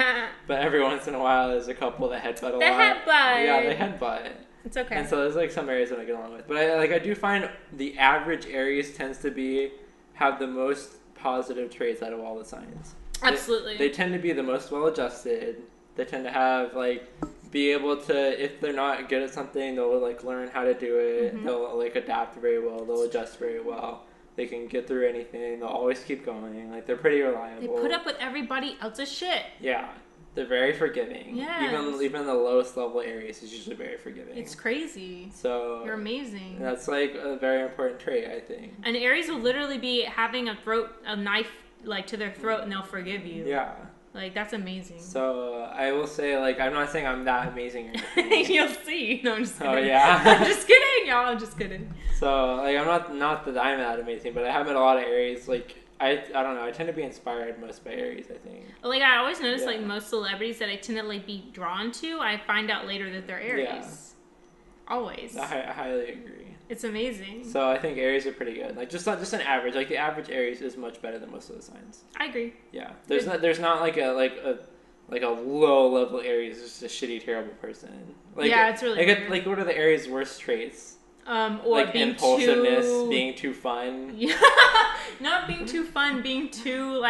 but every once in a while there's a couple that headbutt a lot. Yeah, they headbutt. It's okay. And so there's like some Aries that I get along with, but I do find the average Aries tends to have the most positive traits out of all the signs. Absolutely. They tend to be the most well-adjusted. They tend to have be able to, if they're not good at something, they'll like learn how to do it. Mm-hmm. They'll like adapt very well. They'll adjust very well. They can get through anything. They'll always keep going. Like, they're pretty reliable. They put up with everybody else's shit. Yeah. They're very forgiving. Yes. Even the lowest level Aries is usually very forgiving. It's crazy. So you're amazing. That's like a very important trait, I think. And Aries will literally be having a knife like to their throat, and they'll forgive you. Yeah. Like, that's amazing. So I will say, like, I'm not saying I'm that amazing or anything. You'll see. No, I'm just kidding. Oh, yeah? I'm just kidding, y'all. I'm just kidding. So, like, I'm not that I'm that amazing, but I have met a lot of Aries. Like, I don't know. I tend to be inspired most by Aries, I think. Like, I always notice, like, most celebrities that I tend to, like, be drawn to, I find out later that they're Aries. Yeah. Always. I highly agree. It's amazing. So I think Aries are pretty good. Like just not just an average. Like the average Aries is much better than most of the signs. I agree. Yeah. There's not like a low level Aries, just a shitty, terrible person. Like, yeah, it's really weird. Like what are the Aries' worst traits? Or like being impulsiveness, too... being too fun. Yeah, not being too fun, being too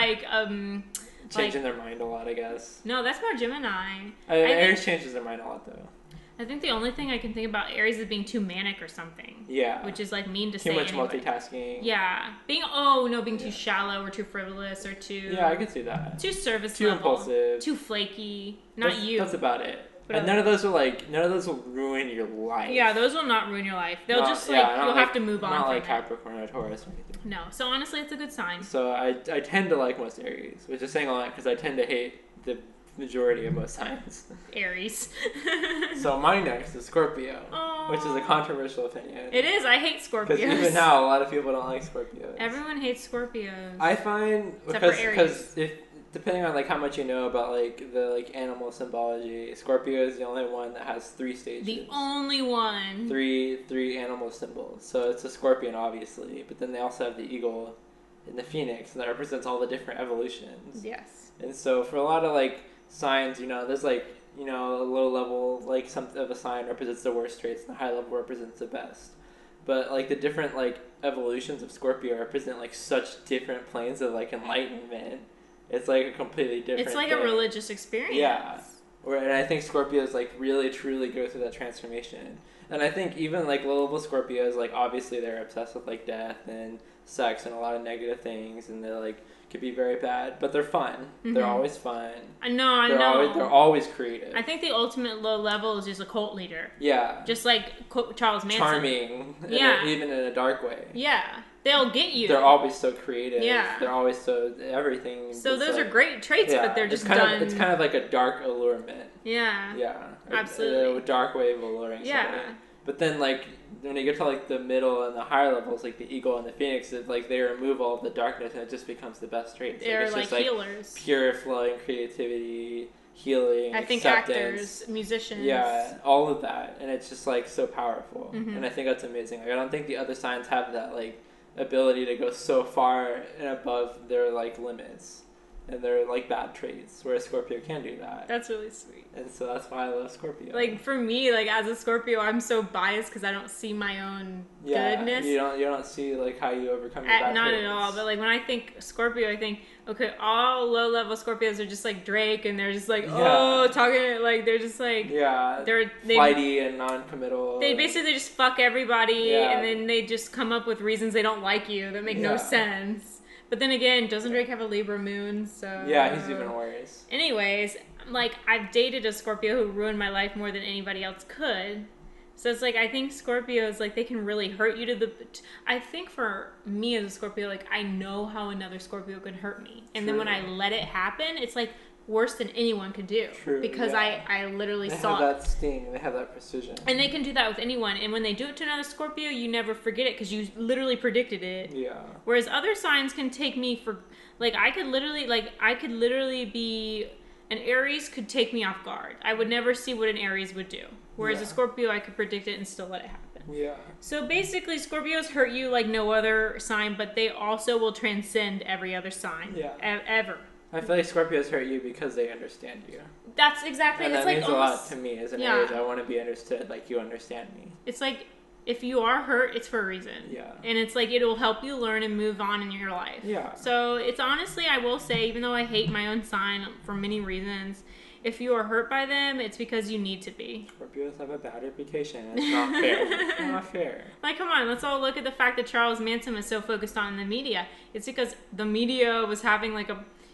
changing their mind a lot, I guess. No, that's more Gemini. Aries changes their mind a lot though. I think the only thing I can think about Aries is being too manic or something. Yeah. Which is like mean to say. Too much anyway. Multitasking. Yeah. Being too shallow or too frivolous or too. Yeah, I can see that. Too service too level. Impulsive. Too flaky. You. That's about it. And none of those will ruin your life. Yeah, those will not ruin your life. They'll you'll have to move on. Not like Capricorn or Taurus or anything. No. So honestly, it's a good sign. So I tend to like most Aries, which is saying a lot because I tend to hate the majority of most signs. Aries. So my next is Scorpio, Aww. which is a controversial opinion. It is. I hate Scorpios. Because even now, a lot of people don't like Scorpios. Everyone hates Scorpios. I find because depending on like how much you know about like the animal symbology, Scorpio is the only one that has 3 stages. The only one. Three animal symbols. So it's a scorpion, obviously, but then they also have the eagle and the phoenix, and that represents all the different evolutions. Yes. And so for a lot of like signs, there's a low level like some of a sign represents the worst traits, and the high level represents the best. But like the different like evolutions of Scorpio represent like such different planes of like enlightenment. It's like a completely different. It's like a religious experience. Yeah, and I think Scorpios like really truly go through that transformation. And I think even like low level Scorpios, like obviously they're obsessed with like death and sex and a lot of negative things, and they're like could be very bad, but they're fun. Mm-hmm. They're always fun. I know. They're always creative. I think the ultimate low level is just a cult leader. Yeah. Just like Charles Manson. Charming. Yeah. Even in a dark way. Yeah. They'll get you. They're always so creative. Yeah. They're always so everything. So those are great traits, but they're just done. It's kind of like a dark allurement. Yeah. Yeah. Absolutely. A dark way of alluring somebody. But then like when you get to like the middle and the higher levels, like the eagle and the phoenix, it's like they remove all of the darkness and it just becomes the best traits. They're like, it's like just, healers. Pure flowing creativity, healing, I think acceptance. actors, musicians. Yeah, all of that, and it's just like so powerful, mm-hmm. and I think that's amazing. Like, I don't think the other signs have that like ability to go so far and above their like limits and their like bad traits, whereas Scorpio can do that. That's really sweet. And so that's why I love Scorpio. Like for me, like as a Scorpio, I'm so biased because I don't see my own goodness. You don't see like how you overcome your bad not traits. at all. But like when I think Scorpio, I think okay, all low level Scorpios are just like Drake, and they're just like talking like they're just like they're flighty and non-committal. They basically just fuck everybody, and then they just come up with reasons they don't like you that make no sense. But then again, doesn't Drake have a Libra moon? So yeah, he's even worse. Anyways, like I've dated a Scorpio who ruined my life more than anybody else could. So it's like I think Scorpios like they can really hurt you to the. I think for me as a Scorpio, like I know how another Scorpio could hurt me, and then when I let it happen, it's like worse than anyone could do. True, because I literally saw that sting. They have that precision, and they can do that with anyone. And when they do it to another Scorpio, you never forget it because you literally predicted it. Yeah. Whereas other signs can take me for like I could literally be an Aries could take me off guard. I would never see what an Aries would do. Whereas a Scorpio, I could predict it and still let it happen. Yeah. So basically, Scorpios hurt you like no other sign, but they also will transcend every other sign. Yeah. Ever. I feel like Scorpios hurt you because they understand you. That's exactly. And it's that like means almost, a lot to me as an Aries. I want to be understood like you understand me. It's like if you are hurt, it's for a reason. Yeah. And it's like it'll help you learn and move on in your life. Yeah. So it's honestly, I will say, even though I hate my own sign for many reasons, if you are hurt by them, it's because you need to be. Scorpios have a bad reputation. It's not fair. It's not fair. Like, come on, let's all look at the fact that Charles Manson was so focused on the media. It's because the media was having like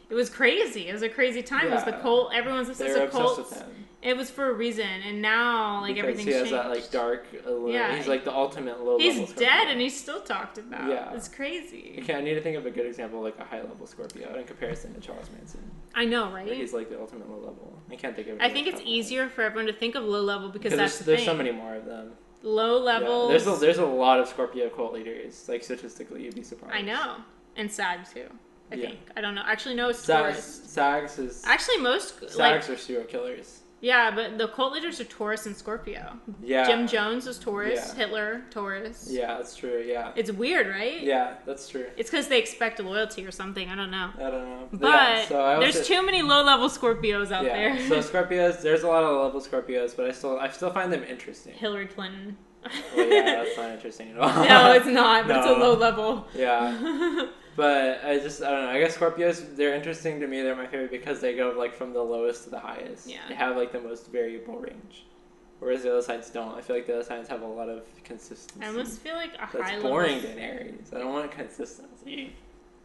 it was crazy. It was a crazy time. It was the cult. Everyone's obsessed with cults. With him. It was for a reason, and now like because everything's changed. He has that like dark allure. Yeah, he's like the ultimate low level. He's dead, and he's still talked about. Yeah, it's crazy. Okay, I need to think of a good example, like a high level Scorpio in comparison to Charles Manson. I know, right? Where he's like the ultimate low level. I can't think of it. I think it's easier for everyone to think of low level because that's the there's thing. So many more of them. Low levels. Yeah, there's a lot of Scorpio cult leaders. Like statistically, you'd be surprised. I know, and Sag too. I think. I don't know. Actually, no, it's Taurus. Sags is... Actually, most... Sags are serial killers. Yeah, but the cult leaders are Taurus and Scorpio. Yeah. Jim Jones is Taurus. Yeah. Hitler, Taurus. Yeah, that's true. Yeah. It's weird, right? Yeah, that's true. It's because they expect loyalty or something. I don't know. I don't know. But yeah, so there's too many low-level Scorpios out there. So Scorpios, there's a lot of low-level Scorpios, but I still find them interesting. Hillary Clinton. Well, yeah, that's not interesting at all. No, it's not, but No. it's a low level. Yeah. But I don't know. I guess Scorpios, they're interesting to me. They're my favorite because they go like from the lowest to the highest. Yeah. They have like the most variable range. Whereas the other signs don't. I feel like the other signs have a lot of consistency. I almost feel like a That's high boring level. to an Aries. I don't want consistency.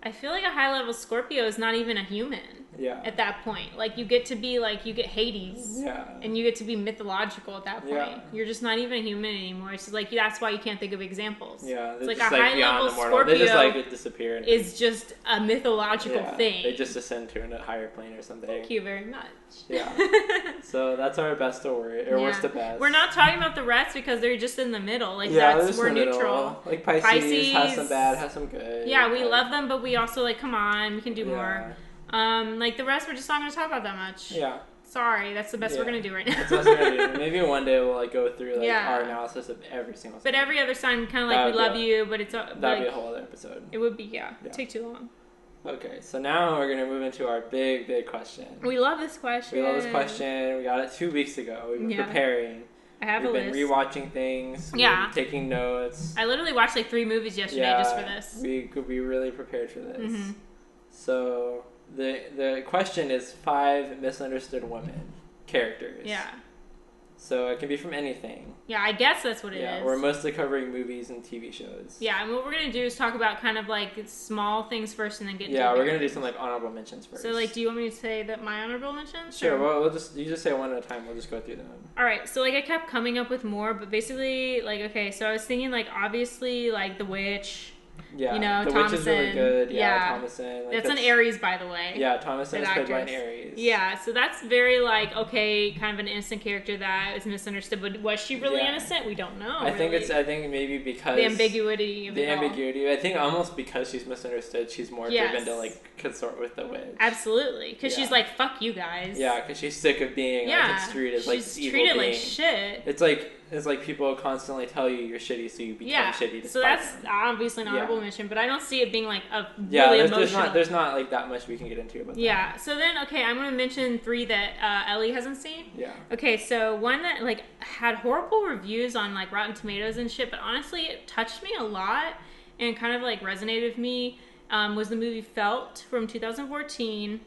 I feel like a high level Scorpio is not even a human Yeah. at that point. Like you get to be like you get Hades. Yeah. And you get to be mythological at that point. Yeah. You're just not even a human anymore. It's just like that's why you can't think of examples. Yeah. It's like just, a high beyond level the mortal. Scorpio They just like disappear. is just a mythological thing. They just ascend to a higher plane or something. Thank you very much. Yeah. So that's our best to worst, or worst to best. We're not talking about the rest because they're just in the middle. Like we're neutral. Like Pisces has some bad, has some good. Yeah, we love them, but we also like come on, we can do more. Yeah. Like the rest, we're just not gonna talk about that much. Yeah. Sorry, that's the best we're gonna do right now. That's what we're gonna do. Maybe one day we'll like go through like Yeah. our analysis of every single. But sign. every other sign, kind of like we love you, but it's That'd like, be a whole other episode. it would be take too long. Okay, so now we're gonna move into our big question. We love this question. We love this question. We got it 2 weeks ago. We've been preparing. I have We've a been list. rewatching things. Yeah. We've been taking notes. I literally watched like 3 movies yesterday just for this. We could be really prepared for this. Mhm. So the question is 5 misunderstood women characters. Yeah. So it can be from anything. Yeah, I guess that's what it is. Yeah, we're mostly covering movies and TV shows. Yeah, and what we're gonna do is talk about kind of like small things first, and then get. Yeah, into we're gonna do some like honorable mentions first. So like, do you want me to say that my honorable mentions? Sure. Or? Well, you just say one at a time. We'll just go through them. All right. So like, I kept coming up with more, but basically, like, okay. So I was thinking like, obviously, like the witch. Yeah. You know, the Witch is really Thomasin. good. Yeah. Thomasin. Like, That's an Aries, by the way. Yeah, Thomasin is played by an actress. Aries. Yeah, so that's very like, okay, kind of an innocent character that is misunderstood, but was she really innocent? We don't know. I think maybe because the ambiguity of it all. I think almost because she's misunderstood, she's more driven to like consort with the witch. Absolutely, because she's like, fuck you guys. Yeah, because she's sick of being like construed as like she's evil treated being. like shit. It's like people constantly tell you you're shitty, so you become shitty. So that's them. obviously an honorable mention, but I don't see it being like a really emotional. There's not like that much we can get into about that. Yeah. So then, okay, I'm gonna mention 3 that Ellie hasn't seen. Yeah. Okay, so one that like had horrible reviews on like Rotten Tomatoes and shit, but honestly it touched me a lot and kind of like resonated with me. Was the movie Felt from 2014,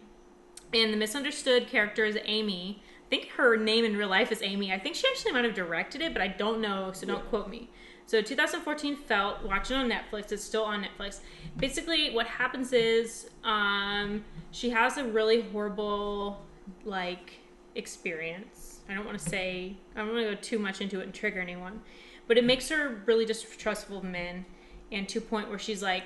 and the misunderstood character is Amy. I think her name in real life is Amy. I think she actually might have directed it, but I don't know, so don't quote me. So 2014 Felt, watch it on Netflix. It's still on Netflix. Basically, what happens is she has a really horrible like experience. I don't want to go too much into it and trigger anyone, but it makes her really distrustful of men, and to a point where she's like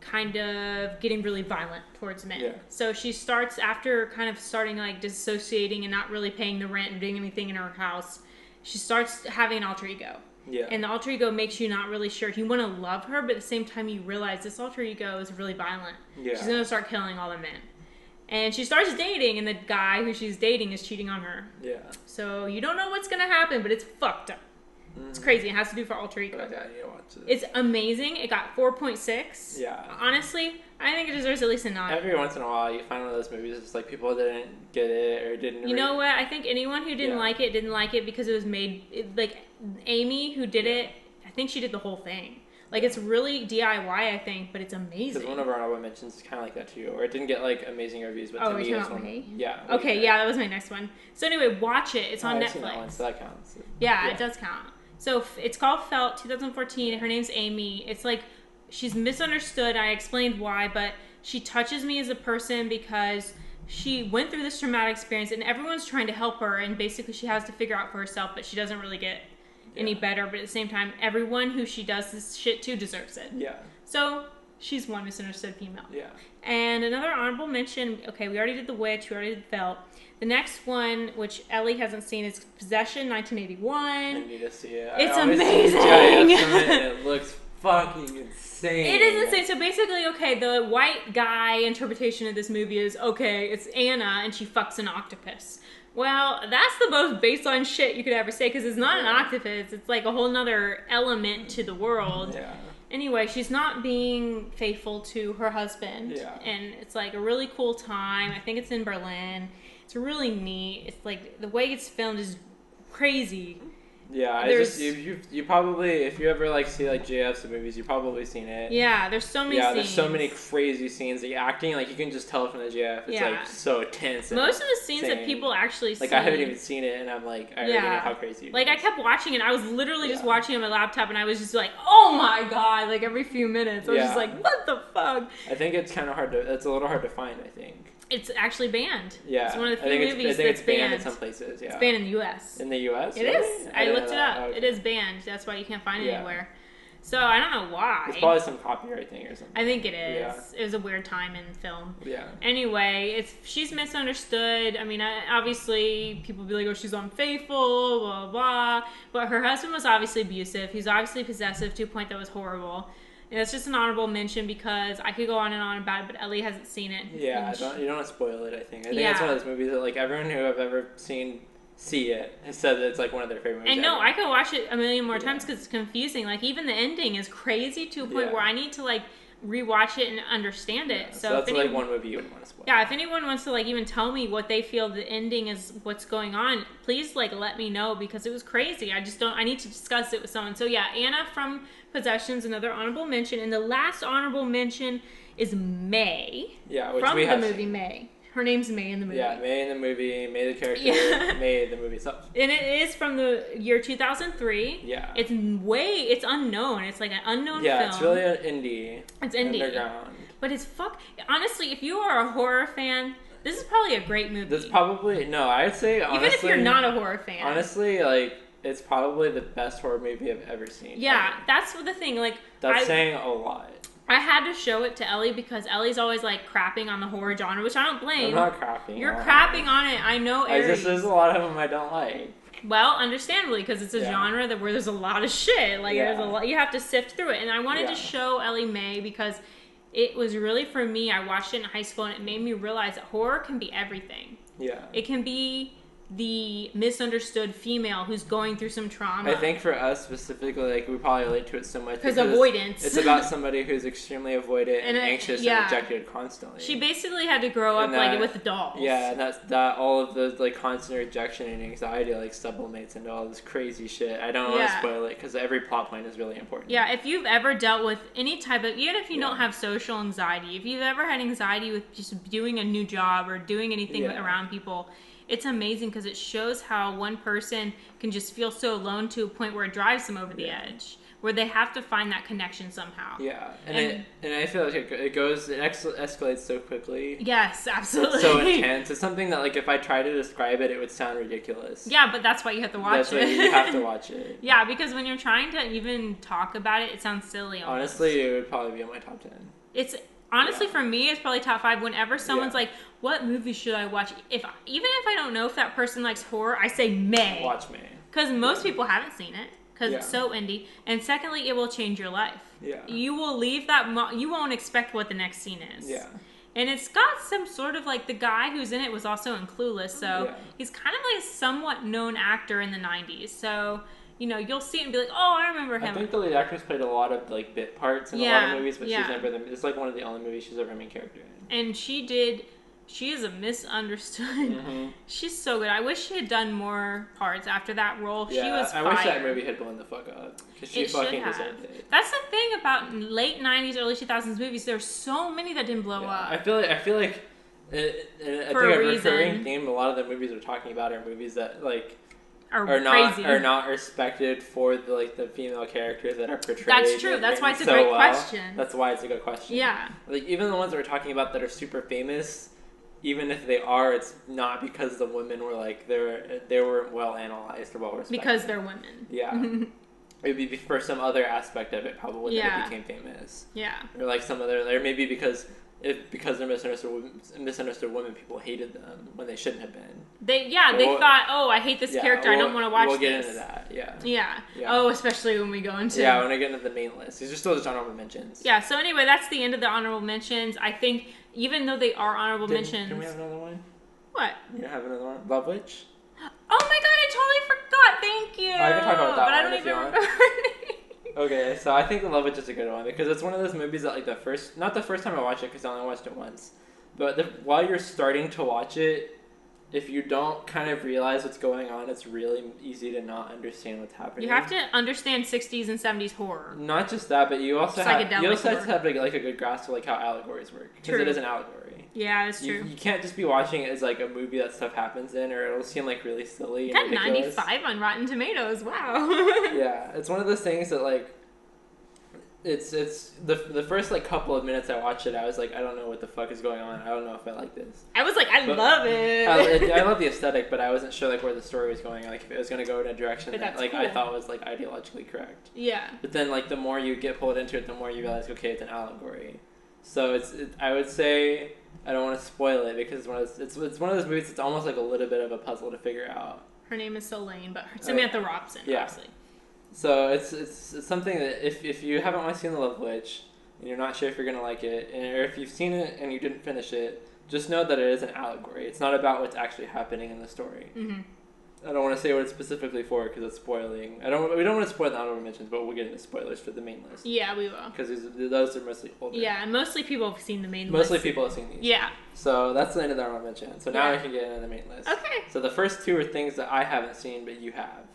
kind of getting really violent towards men. Yeah. So she starts, after kind of starting like dissociating and not really paying the rent and doing anything in her house, she starts having an alter ego. Yeah. And the alter ego makes you not really sure. You want to love her, but at the same time you realize this alter ego is really violent. Yeah. She's going to start killing all the men. And she starts dating, and the guy who she's dating is cheating on her. Yeah. So you don't know what's going to happen, but it's fucked up. It's crazy. It has to do for alter ego. Okay, I need to watch this. It's amazing. It got 4.6. Yeah. Honestly, I think it deserves at least a 9. Every once in a while, you find one of those movies that's like people didn't get it or didn't. You know what? I think anyone who didn't like it because it was made like Amy who did it. I think she did the whole thing. Like it's really DIY, I think, but it's amazing. Because one of our honorable mentions is kind of like that too, or it didn't get like amazing reviews, but to me it's one. Yeah. Okay, yeah, that was my next one. So anyway, watch it. It's on Netflix. Seen that one, so that counts. Yeah, it does count. So it's called Felt 2014. Her name's Amy. It's like she's misunderstood. I explained why, but she touches me as a person because she went through this traumatic experience, and everyone's trying to help her, and basically she has to figure out for herself, but she doesn't really get any better. But at the same time, everyone who she does this shit to deserves it. Yeah. So she's one misunderstood female. Yeah. And another honorable mention. Okay, we already did The Witch. We already did Felt. The next one, which Ellie hasn't seen, is Possession, 1981. I need to see it. It's I always amazing. see it looks fucking insane. It is insane. So basically, okay, the white guy interpretation of this movie is, okay, it's Anna and she fucks an octopus. Well, that's the most baseline shit you could ever say, because it's not an octopus. It's like a whole nother element to the world. Yeah. Anyway, she's not being faithful to her husband. Yeah. And it's like a really cool time. I think it's in Berlin. It's really neat. It's like the way it's filmed is crazy. Yeah, you probably, if you ever like see like JF's movies, you've probably seen it. Yeah, there's so many scenes. Yeah, there's so many crazy scenes. The acting, like you can just tell from the JF, it's like so tense. Most of the scenes that people actually see. Like I haven't even seen it, and I'm like, I already know how crazy. Like I kept watching it. I was literally just watching on my laptop, and I was just like, oh my god! Like every few minutes, I was just like, what the fuck? I think it's kind of hard to. It's a little hard to find. I think. It's actually banned. Yeah. It's one of the few movies that's banned. In some places, yeah. It's banned in the U.S. In the U.S.? It is. I looked it up. Okay. It is banned. That's why you can't find it anywhere. So I don't know why. It's probably some copyright thing or something. I think it is. Yeah. It was a weird time in film. Yeah. Anyway, she's misunderstood. I mean, obviously, people be like, oh, she's unfaithful, blah, blah. But her husband was obviously abusive. He's obviously possessive to a point that was horrible. And it's just an honorable mention because I could go on and on about it, but Ellie hasn't seen it. Yeah, you don't want to spoil it, I think. I think it's one of those movies that like everyone who I've ever seen see it has said that it's like one of their favorite movies. I know, I could watch it a million more times because it's confusing. Like even the ending is crazy to a point where I need to like rewatch it and understand it. So that's like one movie you wouldn't want to spoil. Yeah, if anyone wants to like even tell me what they feel the ending is, what's going on, please like let me know because it was crazy. I need to discuss it with someone. So yeah, Anna from Possession's another honorable mention, and the last honorable mention is May. Yeah, which from we have the movie seen. May. Her name's May in the movie. Yeah, May in the movie, May the character, May the movie itself. And it is from the year 2003. Yeah. It's unknown. It's like an unknown film. Yeah, it's really an indie. It's indie. Underground. But it's honestly, if you are a horror fan, this is probably a great movie. This probably, no, I'd say honestly. Even if you're not a horror fan. Honestly, like, it's probably the best horror movie I've ever seen. Yeah, that's the thing. Like, that's saying a lot. I had to show it to Ellie because Ellie's always like crapping on the horror genre, which I don't blame. I'm not crapping. You're crapping on it. I know, Aries. There's a lot of them I don't like. Well, understandably, because it's a genre where there's a lot of shit. Like there's a lot, you have to sift through it. And I wanted to show Ellie May because it was really for me. I watched it in high school and it made me realize that horror can be everything. Yeah. It can be the misunderstood female who's going through some trauma. I think for us specifically, like we probably relate to it so much because avoidance. It's about somebody who's extremely avoidant and anxious and rejected constantly. She basically had to grow up like with dolls. Yeah, and that all of those like constant rejection and anxiety like sublimates into all this crazy shit. I don't want to spoil it because every plot point is really important. Yeah, if you've ever dealt with any type of, even if you don't have social anxiety, if you've ever had anxiety with just doing a new job or doing anything around people, it's amazing because it shows how one person can just feel so alone to a point where it drives them over the edge, where they have to find that connection somehow. Yeah, and I feel like it escalates so quickly. Yes, absolutely. It's so intense. It's something that like if I try to describe it, it would sound ridiculous. Yeah, but that's why you have to watch it. That's why you have to watch it. Yeah, because when you're trying to even talk about it, it sounds silly. Almost. Honestly, it would probably be on my top 10. It's honestly for me, it's probably top 5. Whenever someone's like, "What movie should I watch?" Even if I don't know if that person likes horror, I say May. Watch May. Because most people haven't seen it. Because it's so indie. And secondly, it will change your life. Yeah. You will leave that... you won't expect what the next scene is. Yeah. And it's got some sort of like... The guy who's in it was also in Clueless. So he's kind of like a somewhat known actor in the 90s. So, you know, you'll see it and be like, oh, I remember him. I think the lead actress played a lot of like bit parts in a lot of movies. But she's never... It's like one of the only movies she's ever a main character in. And she did... She is a misunderstood. Mm-hmm. She's so good. I wish she had done more parts after that role. Yeah, she was I wish that movie had blown the fuck up. Because she fucking deserved it. That's the thing about late 90s, early 2000s movies. There's so many that didn't blow up. I feel like I think a recurring theme a lot of the movies we're talking about are movies that like are not respected for the female characters that are portrayed. That's true. That's why it's a great question. That's why it's a good question. Yeah. Like even the ones that we're talking about that are super famous, even if they are, it's not because the women were like they weren't well analyzed or well respected. Because they're women. Yeah. It would be for some other aspect of it probably that it became famous. Yeah. Or like some other, or maybe because they're misunderstood women, people hated them when they shouldn't have been. They thought, oh, I hate this character. I don't want to watch this. We'll get into that. Yeah. Yeah. Oh, especially when we go into... Yeah, when I get into the main list. These are still just honorable mentions. Yeah, so anyway, that's the end of the honorable mentions. I think, even though they are honorable mentions... Can we have another one? What? You have another one? Love Witch? Oh my god, I totally forgot. Thank you. I can talk about that but one I don't if even you want. remember her name. Okay, so I think The Love Witch is a good one because it's one of those movies that, like, not the first time I watched it because I only watched it once, but while you're starting to watch it, if you don't kind of realize what's going on, it's really easy to not understand what's happening. You have to understand 60s and 70s horror. Not just that, but you also have to have like a good grasp of like how allegories work because it is an allegory. Yeah, that's true. You can't just be watching it as like a movie that stuff happens in, or it'll seem like really silly. It got 95 on Rotten Tomatoes. Wow. Yeah, it's one of those things that like. It's the first like couple of minutes I watched it, I was like, I don't know what the fuck is going on. I don't know if I like this. I was like, I love it. I love the aesthetic, but I wasn't sure like where the story was going. Like if it was gonna go in a direction that like cool. I thought was like ideologically correct. Yeah. But then like the more you get pulled into it, the more you realize, okay, it's an allegory. So I would say I don't want to spoil it because it's one of those movies that's almost like a little bit of a puzzle to figure out. Her name is Solane, but Samantha Robson, obviously. So it's something that if you haven't once seen The Love Witch and you're not sure if you're gonna like it, or if you've seen it and you didn't finish it, just know that it is an allegory. It's not about what's actually happening in the story. Mm-hmm. I don't want to say what it's specifically for because it's spoiling. We don't want to spoil the honorable mentions, but we'll get into spoilers for the main list. Yeah, we will. Because those are mostly older. Yeah, and mostly people have seen the main list. Mostly people have seen these. Yeah. So that's the end of the honorable mention. So now we can get into the main list. Okay. So the first two are things that I haven't seen, but you have.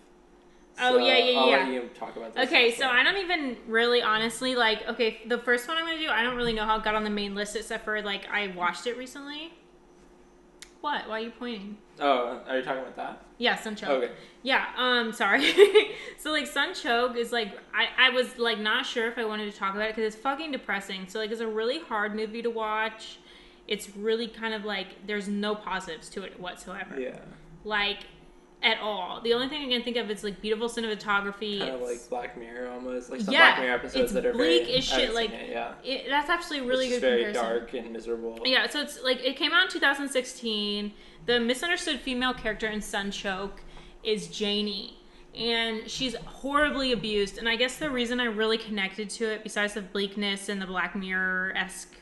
So I'll let you talk about this. Okay, so I don't even really honestly, like, okay, the first one I'm going to do, I don't really know how it got on the main list except for, like, I watched it recently. What? Why are you pointing? Oh, are you talking about that? Yeah, Sunchoke. Okay. Yeah, sorry. So, like, Sunchoke is, like, I was, like, not sure if I wanted to talk about it because it's fucking depressing. So, like, it's a really hard movie to watch. It's really kind of, like, there's no positives to it whatsoever. Yeah. Like... at all. The only thing I can think of is like beautiful cinematography. Kind of like Black Mirror almost. Like some Black Mirror episodes that are bleak very... as shit. Like, that's actually a really good comparison. It's very dark and miserable. Yeah, so it's like, it came out in 2016. The misunderstood female character in Sunchoke is Janie. And she's horribly abused. And I guess the reason I really connected to it, besides the bleakness and the Black Mirror-esque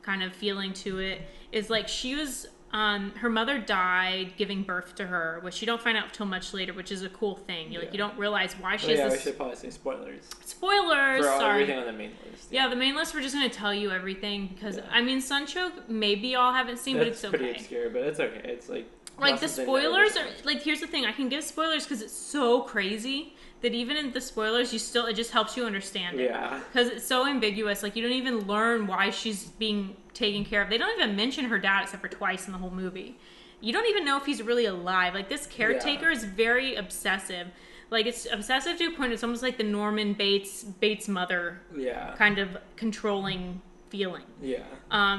kind of feeling to it, is like she was... her mother died giving birth to her, which you don't find out till much later, which is a cool thing. You don't realize why she has this... we should probably say spoilers. Spoilers! For everything on the main list. Yeah, the main list, we're just going to tell you everything, because, I mean, Sunchoke, maybe y'all haven't seen, but it's okay. It's pretty obscure, but it's okay. It's like... Like, the spoilers are... Like, here's the thing. I can give spoilers because it's so crazy that even in the spoilers, it just helps you understand it. Yeah. Because it's so ambiguous. Like, you don't even learn why she's being taken care of. They don't even mention her dad except for twice in the whole movie. You don't even know if he's really alive. Like, this caretaker is very obsessive. Like, it's obsessive to a point. It's almost like the Norman Bates mother kind of controlling feeling. Yeah.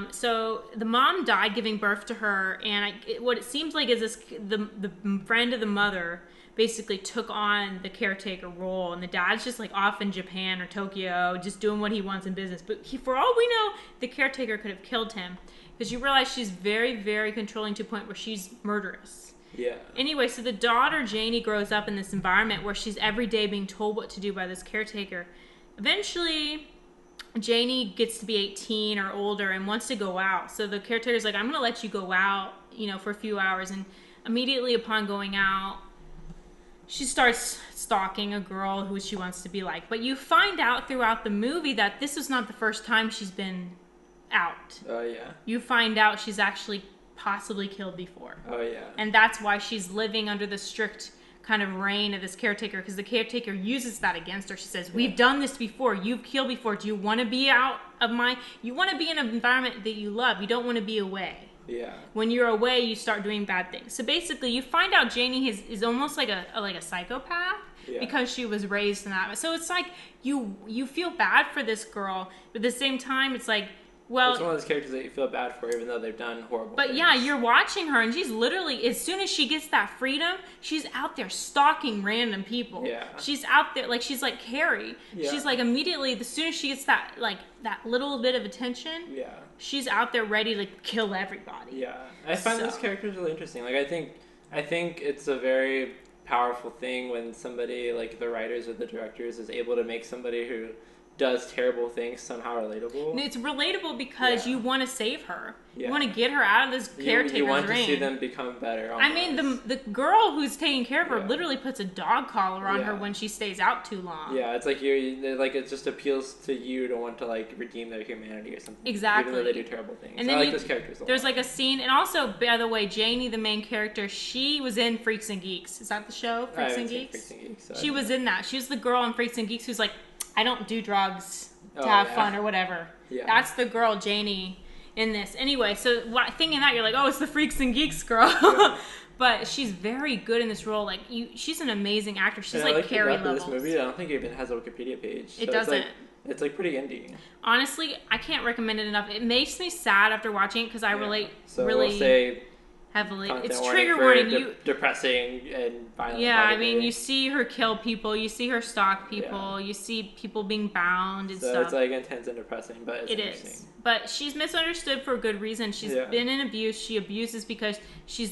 So the mom died giving birth to her, and what it seems like is the friend of the mother basically took on the caretaker role, and the dad's just like off in Japan or Tokyo just doing what he wants in business. But for all we know, the caretaker could have killed him, because you realize she's very, very controlling to a point where she's murderous. Yeah. Anyway, so the daughter Janie grows up in this environment where she's every day being told what to do by this caretaker. Eventually, Janie gets to be 18 or older and wants to go out. So the caretaker's like, I'm going to let you go out, for a few hours. And immediately upon going out, she starts stalking a girl who she wants to be like. But you find out throughout the movie that this is not the first time she's been out. Oh, yeah. You find out she's actually possibly killed before. Oh, yeah. And that's why she's living under the strict kind of reign of this caretaker, because the caretaker uses that against her. She says, we've done this before. You've killed before. Do you want to be out of you want to be in an environment that you love. You don't want to be away. Yeah. When you're away, you start doing bad things. So basically, you find out Janie is almost like a psychopath because she was raised in that. So it's like you feel bad for this girl, but at the same time, it's like, well, it's one of those characters that you feel bad for, even though they've done horrible things. Yeah, you're watching her, and she's literally, as soon as she gets that freedom, she's out there stalking random people. Yeah. She's out there, like, she's like Carrie. Yeah. She's like, immediately, as soon as she gets that little bit of attention, she's out there ready to kill everybody. Yeah. I find those characters really interesting. Like, I think it's a very powerful thing when somebody, like the writers or the directors, is able to make somebody who does terrible things somehow relatable. It's relatable because you want to save her. Yeah. You want to get her out of this caretaker's You want reign. to see them become better. I mean, the girl who's taking care of her Yeah. literally puts a dog collar on Yeah. her when she stays out too long. Yeah, it's like it just appeals to you to want to like redeem their humanity or something. Exactly. Even though they do terrible things. And I then like those characters a lot. There's like a scene, and also, by the way, Janie, the main character, she was in Freaks and Geeks. Is that the show, Freaks and Geeks? Freaks and Geeks, so she was in that. She was the girl in Freaks and Geeks who's like, I don't do drugs to have fun or whatever. Yeah. That's the girl, Janie, in this. Anyway, so thinking that, you're like, oh, it's the Freaks and Geeks girl. Yeah. But she's very good in this role. Like, she's an amazing actor. She's and like Carrie levels. levels. This movie, I don't think it even has a Wikipedia page. It doesn't. It's like pretty indie. Honestly, I can't recommend it enough. It makes me sad after watching it because I relate so really we'll say heavily. It's warning trigger for warning. Depressing and violent. Yeah, probably. I mean, you see her kill people, you see her stalk people, you see people being bound and so stuff. it's like intense and depressing, but it's It interesting. is. But she's misunderstood for a good reason. She's been in abuse. She abuses because she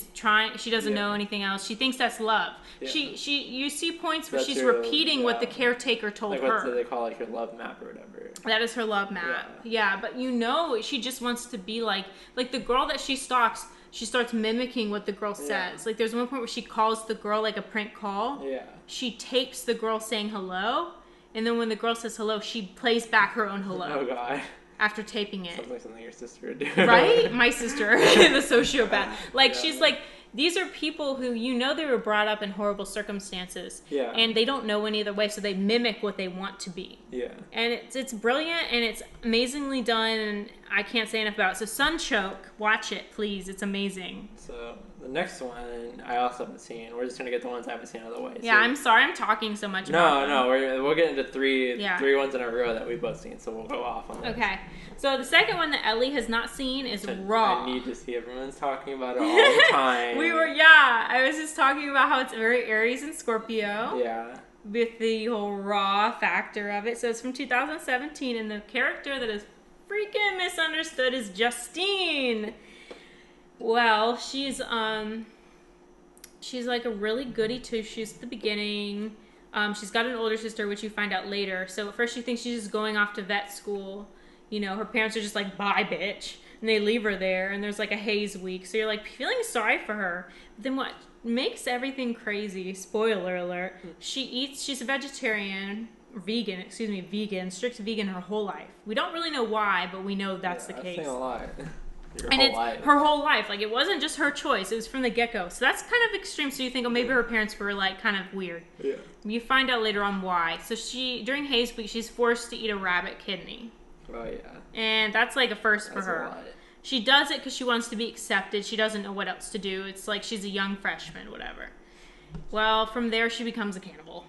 doesn't know anything else. She thinks that's love. Yeah. You see points where That's she's your- repeating what the caretaker told like her. what do they call, like, your love map or whatever. That is her love map. Yeah, but you know she just wants to be like the girl that she stalks. She starts mimicking what the girl says. Like, there's one point where she calls the girl like a prank call. Yeah. She tapes the girl saying hello, and then when the girl says hello, she plays back her own hello. Oh god. After taping it. Sounds like something your sister would do. Right? My sister, the sociopath. Like, she's like, these are people who, you know, they were brought up in horrible circumstances. Yeah. And they don't know any other way, so they mimic what they want to be. Yeah. And it's brilliant, and it's amazingly done, and I can't say enough about it. So Sunchoke, watch it, please. It's amazing. So the next one I also haven't seen. We're just gonna get the ones I haven't seen out of the way. Yeah, So, I'm sorry I'm talking so much about them. we'll get into three ones in a row that we've both seen, so we'll go off on that. Okay. So the second one that Ellie has not seen is Raw. I need to see. Everyone's talking about it all the time. I was just talking about how it's very Aries and Scorpio. Yeah. With the whole raw factor of it. So it's from 2017, and the character that is freaking misunderstood is Justine. Well, she's like a really goody two-shoes at the beginning. She's got an older sister, which you find out later. So at first she thinks she's just going off to vet school. You know, her parents are just like, bye, bitch. And they leave her there, and there's like a haze week. So you're like feeling sorry for her. But then what makes everything crazy, spoiler alert, she's a vegetarian, vegan, strict vegan her whole life. We don't really know why, but we know that's the case. I've seen a lot. Her whole life. Like, it wasn't just her choice. It was from the get-go. So that's kind of extreme. So you think, oh, maybe her parents were like kind of weird. Yeah. You find out later on why. So during haze week, she's forced to eat a rabbit kidney. Oh, yeah. And that's like a first for her. A lot. She does it because she wants to be accepted. She doesn't know what else to do. It's like she's a young freshman, whatever. Well, from there, she becomes a cannibal.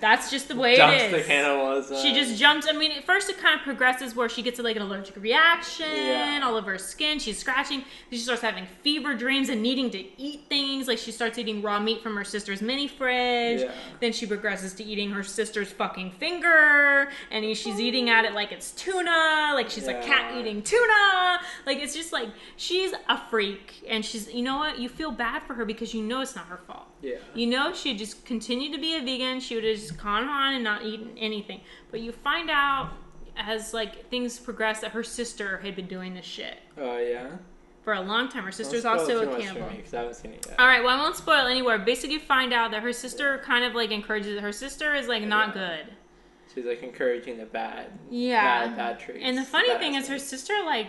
That's just the way it is. The cannibalism. She just jumps. I mean, at first it kind of progresses where she gets like an allergic reaction all over her skin. She's scratching. She starts having fever dreams and needing to eat things. Like, she starts eating raw meat from her sister's mini fridge. Yeah. Then she progresses to eating her sister's fucking finger. And she's eating at it like it's tuna. Like, she's a cat eating tuna. Like, it's just like, she's a freak. And she's, you know what? You feel bad for her because you know it's not her fault. Yeah. You know, she'd just continue to be a vegan. She would have just gone on and not eaten anything. But you find out as like things progress that her sister had been doing this shit. Oh, yeah? For a long time. Her sister's also a cannibal. Because I haven't seen it yet. Alright, well, I won't spoil anywhere. Basically, you find out that her sister kind of like encourages it. Her sister is like not good. She's like encouraging the bad traits. And the funny thing is, her sister like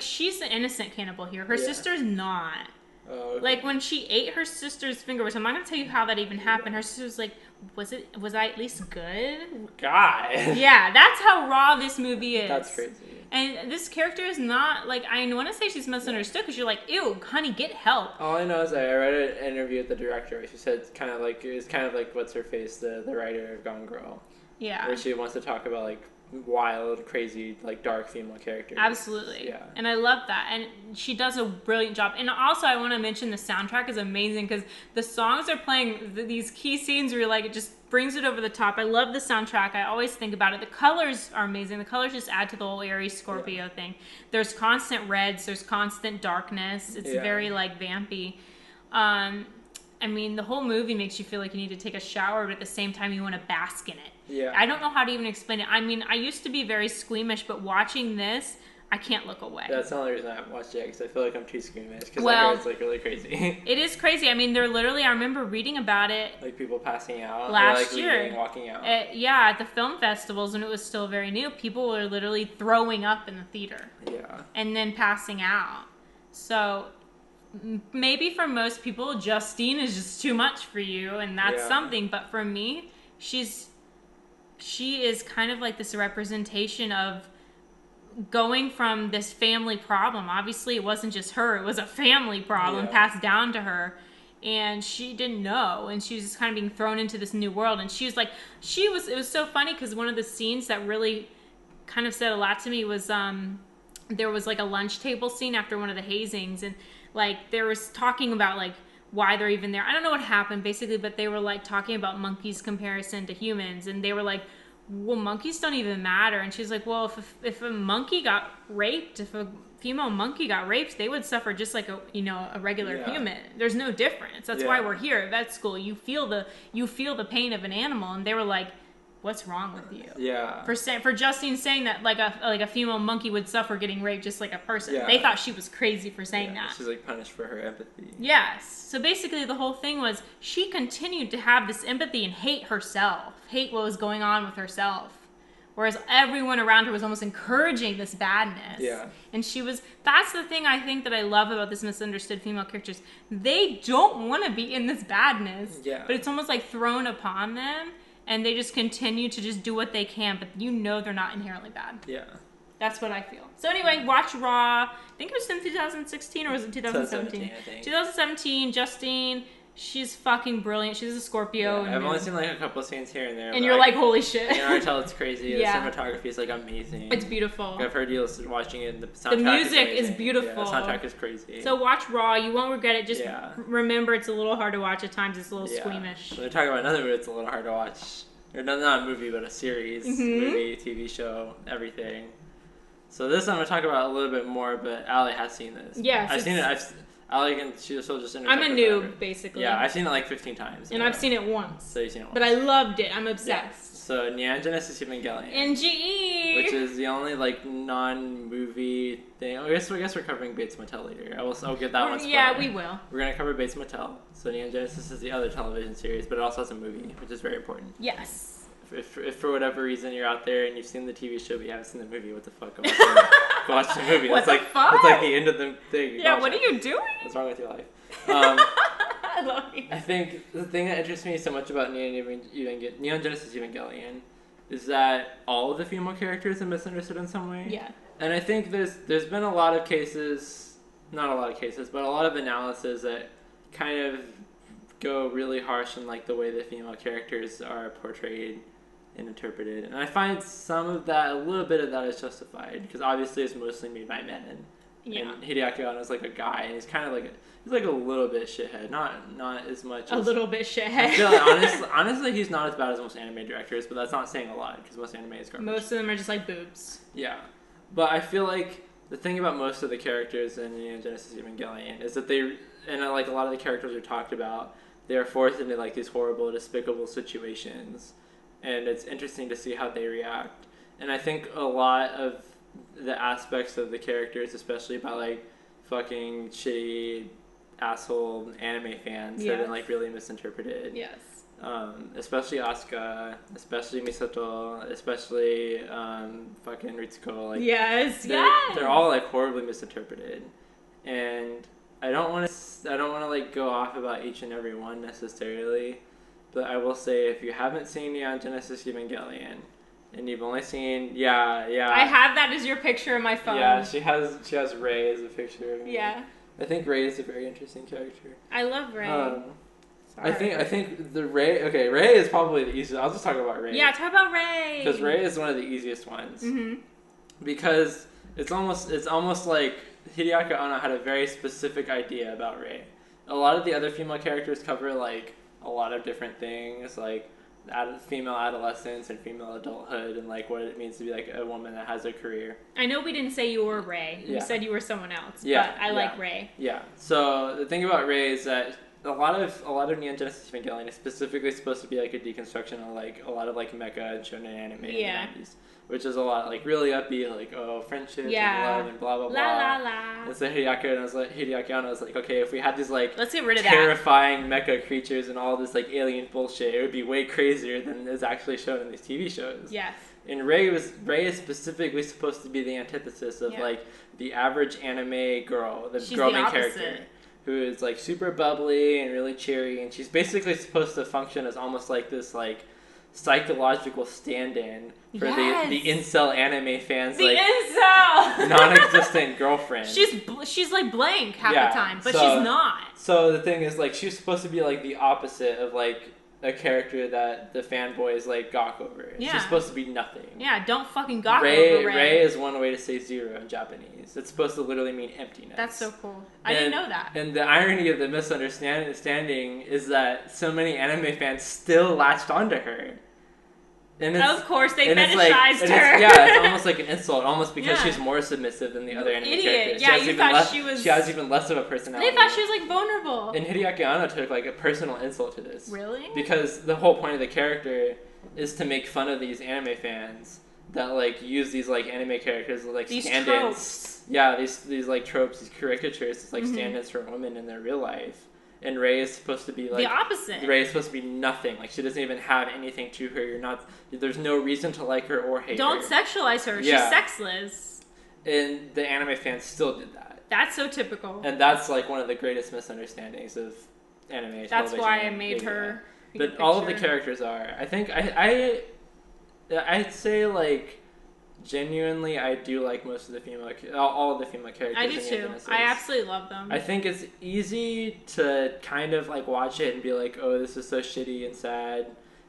she's the innocent cannibal here. Her sister's not. Oh, okay. Like, when she ate her sister's finger, which I'm not going to tell you how that even happened, her sister was like, was I at least good? God. Yeah, that's how raw this movie is. That's crazy. And this character is not, like, I want to say she's misunderstood because you're like, ew, honey, get help. All I know is I read an interview with the director where she said it was kind of like what's her face, the writer of Gone Girl. Yeah. Where she wants to talk about like wild, crazy, like dark female characters. Absolutely. Yeah. And I love that. And she does a brilliant job. And also I want to mention the soundtrack is amazing because the songs are playing these key scenes where you're like, it just brings it over the top. I love the soundtrack. I always think about it. The colors are amazing. The colors just add to the whole Aries Scorpio thing. There's constant reds. There's constant darkness. It's very like vampy. I mean, the whole movie makes you feel like you need to take a shower, but at the same time you want to bask in it. Yeah. I don't know how to even explain it. I mean, I used to be very squeamish, but watching this, I can't look away. That's the only reason I haven't watched it, because I feel like I'm too squeamish. Because Well, I hear it's like really crazy. It is crazy. I mean, they're literally, I remember reading about it like people passing out. last or like year. leaving, walking out. Yeah, at the film festivals, when it was still very new, people were literally throwing up in the theater. Yeah. And then passing out. So maybe for most people, Justine is just too much for you, and that's something. But for me, she is kind of like this representation of going from this family problem. Obviously, it wasn't just her; it was a family problem passed down to her, and she didn't know, and she was just kind of being thrown into this new world. And she was like, it was so funny because one of the scenes that really kind of said a lot to me was there was like a lunch table scene after one of the hazings, and like there was talking about like why they're even there. I don't know what happened basically, but they were like talking about monkeys' comparison to humans, and they were like, well, monkeys don't even matter. And she's like, well, if a monkey got raped, if a female monkey got raped, they would suffer just like a regular human. There's no difference. That's why we're here at vet school. You feel the pain of an animal. And they were like, what's wrong with you? Yeah. For Justine saying that like a female monkey would suffer getting raped just like a person. Yeah. They thought she was crazy for saying that. She's like punished for her empathy. Yes. So basically the whole thing was she continued to have this empathy and hate herself. Hate what was going on with herself. Whereas everyone around her was almost encouraging this badness. Yeah. And that's the thing I think that I love about this misunderstood female characters. They don't want to be in this badness. Yeah. But it's almost like thrown upon them. And they just continue to just do what they can, but they're not inherently bad. Yeah. That's what I feel. So anyway, watch Raw. I think it was in 2016 or was it 2017? 2017, I think. 2017, Justine, she's fucking brilliant. She's a Scorpio. Yeah, I've only seen like a couple of scenes here and there. And you're like, holy shit. You know, I tell it's crazy. Yeah. The cinematography is like amazing. It's beautiful. I've heard you watching it. The soundtrack The music is amazing. beautiful. Yeah, the soundtrack is crazy. So watch Raw. You won't regret it. Just remember it's a little hard to watch at times. It's a little squeamish. When they're talking about another movie, it's a little hard to watch. Or not a movie, but a series, movie, TV show, everything. So this I'm going to talk about a little bit more, but Allie has seen this. Yes. I've seen it. Allie can, she'll just interject. I'm a noob, basically. Yeah, I've seen it like 15 times. And I've seen it once. So you've seen it once. But I loved it. I'm obsessed. Yeah. So Neon Genesis Evangelion. NGE! Which is the only like non-movie thing. I guess we're covering Bates Motel later. I'll get that one spoiled. Yeah, we will. We're going to cover Bates Motel. So Neon Genesis is the other television series, but it also has a movie, which is very important. Yes. If for whatever reason you're out there and you've seen the TV show but you haven't seen the movie, what the fuck? Go watch the movie. What That's the fuck? That's like the end of the thing. Yeah, what are you doing? What's wrong with your life? I love you. I think the thing that interests me so much about Neon Genesis Evangelion is that all of the female characters are misunderstood in some way. Yeah. And I think there's been a lot of cases, not a lot of cases, but a lot of analysis that kind of go really harsh in like the way the female characters are portrayed and interpreted. And I find a little bit of that is justified, because obviously it's mostly made by men. Yeah. And Hideaki Anno is like a guy, and he's kind of like he's like a little bit shithead, not as much. A little bit I shithead. feel like honestly, he's not as bad as most anime directors, but that's not saying a lot because most anime is garbage. Most of them are just like boobs. Yeah, but I feel like the thing about most of the characters in Genesis Evangelion is that like a lot of the characters are talked about, they are forced into like these horrible, despicable situations. And it's interesting to see how they react. And I think a lot of the aspects of the characters, especially about like fucking shitty asshole anime fans, have been like really misinterpreted. Yes. Especially Asuka, especially Misato, especially fucking Ritsuko. Like they're all like horribly misinterpreted. And I don't want to like go off about each and every one necessarily. But I will say, if you haven't seen Neon Genesis Evangelion, and you've only seen, I have that as your picture in my phone. Yeah, she has Rei as a picture of me. Yeah. I think Rei is a very interesting character. I love Rei. I think the Rei. Okay, Rei is probably the easiest. I'll just talk about Rei. Yeah, talk about Rei. Because Rei is one of the easiest ones. Mm-hmm. Because it's almost like Hideaki Anno had a very specific idea about Rei. A lot of the other female characters cover like a lot of different things, like female adolescence and female adulthood, and like what it means to be like a woman that has a career. I know we didn't say you were Rei. You Yeah. said you were someone else. Yeah, but I like Rei. Yeah. So the thing about Rei is that a lot of Neon Genesis Evangelion is specifically supposed to be like a deconstruction of like a lot of like mecha and shonen anime in the 90s, which is a lot like really upbeat, like friendship and love and blah blah blah. La la la. And so Hideaki Anno was like, okay, if we had these like let's get rid of terrifying mecha creatures and all this like alien bullshit, it would be way crazier than is actually shown in these TV shows. Yes. And Rei is specifically supposed to be the antithesis of like the average anime girl, the girl main character, who is like super bubbly and really cheery, and she's basically supposed to function as almost like this like psychological stand-in for the incel anime fans, the like incel non-existent girlfriend. She's like blank half the time, but she's not. So the thing is, like, she's supposed to be like the opposite of like a character that the fanboys like gawk over. Yeah. She's supposed to be nothing. Yeah, don't fucking gawk over Rei. Rei is one way to say zero in Japanese. It's supposed to literally mean emptiness. That's so cool. I didn't know that. And the irony of the misunderstanding is that so many anime fans still latched onto her. And of course, they fetishized her. It's almost like an insult, almost because she's more submissive than the other anime characters. Yeah, you thought she was... She has even less of a personality. They thought she was, like, vulnerable. And Hideaki Anno took, like, a personal insult to this. Really? Because the whole point of the character is to make fun of these anime fans that, like, use these, like, anime characters as, like, stand-ins. Tropes. Yeah, these, like, tropes, these caricatures, as, like, stand-ins for women in their real life. And Rei is supposed to be like... the opposite. Rei is supposed to be nothing. Like, she doesn't even have anything to her. You're not... There's no reason to like her or hate her. Don't sexualize her. She's sexless. And the anime fans still did that. That's so typical. And that's, like, one of the greatest misunderstandings of anime television. That's why I made her... But all of the characters are. I think... I'd say, like... Genuinely, I do like most of the female, all of the female characters. I do too. I absolutely love them. I think it's easy to kind of like watch it and be like, oh, this is so shitty and sad,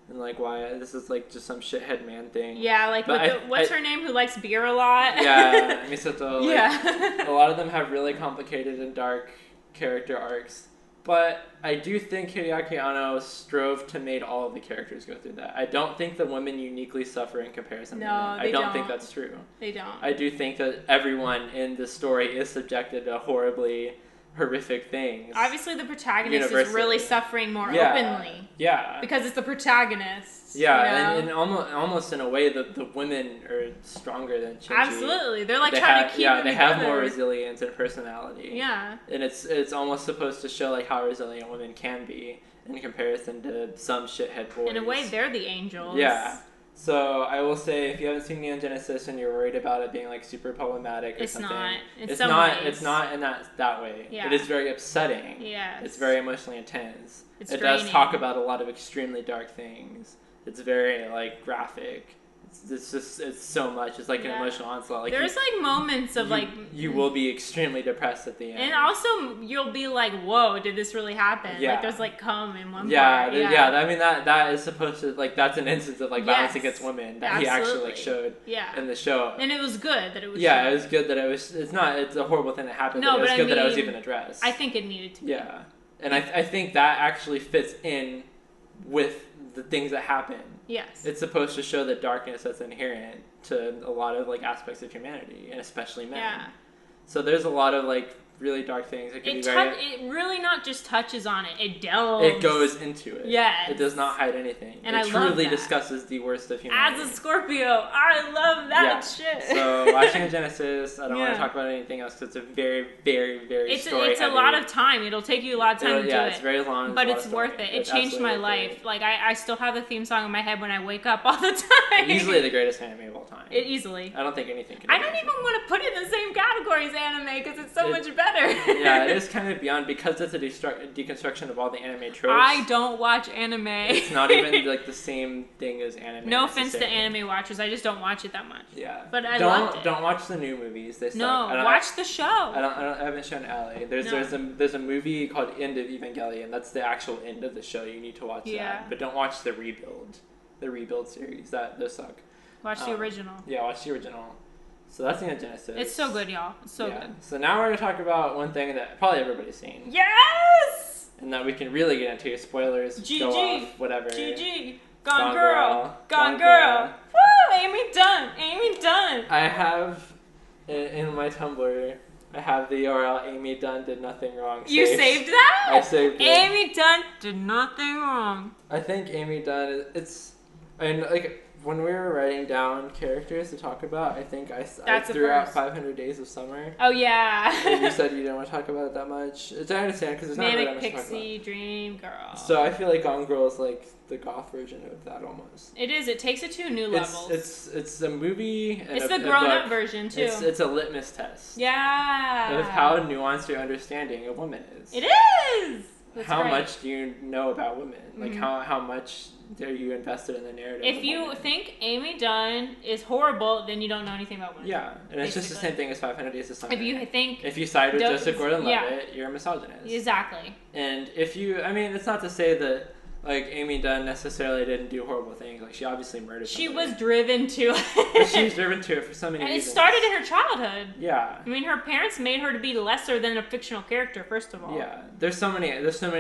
and like why this is like just some shithead man thing. Yeah, like what's her name who likes beer a lot? Yeah, Misato. Like, a lot of them have really complicated and dark character arcs. But I do think Hideaki Anno strove to make all of the characters go through that. I don't think the women uniquely suffer in comparison to men. I don't think that's true. They don't. I do think that everyone in the story is subjected to horribly horrific things. Obviously, the protagonist is really suffering more openly. Yeah. Because it's the protagonist. Yeah, you know? and almost in a way, the women are stronger than Shinji. Absolutely. They're like trying to keep them they together. have more resilience and personality. Yeah. And it's almost supposed to show like how resilient women can be in comparison to some shithead boys. In a way, they're the angels. Yeah. So I will say, if you haven't seen Neon Genesis and you're worried about it being like super problematic or something, it's not in that way. Yeah. It is very upsetting. Yeah. It's very emotionally intense. It's it draining. does talk about a lot of extremely dark things. It's very like graphic. It's so much. It's like an emotional onslaught. Like there's like moments of you will be extremely depressed at the end, and also you'll be like, "Whoa, did this really happen?" Yeah. Like there's like cum in one part. Yeah. I mean that is supposed to like that's an instance of like violence against women that he actually like showed in the show, and it was good that it was. Yeah, it was good that it was. It's a horrible thing that happened. No, but it was good that it was even addressed. I think it needed to. Yeah, and I think that actually fits in with the things that happen. Yes. It's supposed to show the darkness that's inherent to a lot of like aspects of humanity, and especially men. Yeah. So there's a lot of like really dark things. It really not just touches on it. It delves. It goes into it. Yes. It does not hide anything. And it truly discusses the worst of humanity. As a Scorpio, I love that shit. So watching Genesis, I don't want to talk about anything else because it's a very, very, very story It's a lot of time. It'll take you a lot of time to do it. Yeah, it's very long. But it's worth it. It changed my life. Like I still have the theme song in my head when I wake up all the time. Easily the greatest anime of all time. Easily. I don't think anything can. I don't even want to put it in the same category as anime because it's so much better. Yeah, it is kind of beyond because it's a deconstruction of all the anime tropes. I don't watch anime. It's not even like the same thing as anime. No offense to anime watchers, I just don't watch it that much. Yeah, but I loved it. Don't watch the new movies. They suck. No, watch the show. I haven't shown Allie. There's a movie called End of Evangelion. That's the actual end of the show. You need to watch that, but don't watch the rebuild series. Those suck. Watch the original. Yeah, watch the original. So that's Neon Genesis. It's so good, y'all. It's so good. So now we're going to talk about one thing that probably everybody's seen. Yes! And that we can really get into. Spoilers, GG. go off, whatever. GG. Gone girl. Gone girl. Woo! Amy Dunne. Amy Dunne. I have in my Tumblr I have the URL. Amy Dunne did nothing wrong. You saved that? I saved it. Amy Dunne did nothing wrong. I think Amy Dunne. Like when we were writing down characters to talk about, I think I threw out 500 Days of Summer. Oh yeah. And you said you didn't want to talk about it that much. Which I understand because there's not really that much to talk about. Pixie Dream Girl. So I feel like Gone Girl is like the goth version of that almost. It is. It takes it to new levels. It's a movie. And it's the grown-up version too. It's a litmus test. Yeah. Of how nuanced your understanding of women is. It is. That's how right. much do you know about women? Like how much are you invested in the narrative? If you think Amy Dunne is horrible, then you don't know anything about women. Yeah, and it's just the same thing as 500 Days of Summer. If you side with Joseph Gordon-Levitt, you're a misogynist. Exactly. And it's not to say that like Amy Dunne necessarily didn't do horrible things. Like she obviously murdered somebody. She was driven to it. But she was driven to it for so many reasons. And it started in her childhood. Yeah. I mean, her parents made her to be lesser than a fictional character, first of all. Yeah. There's so many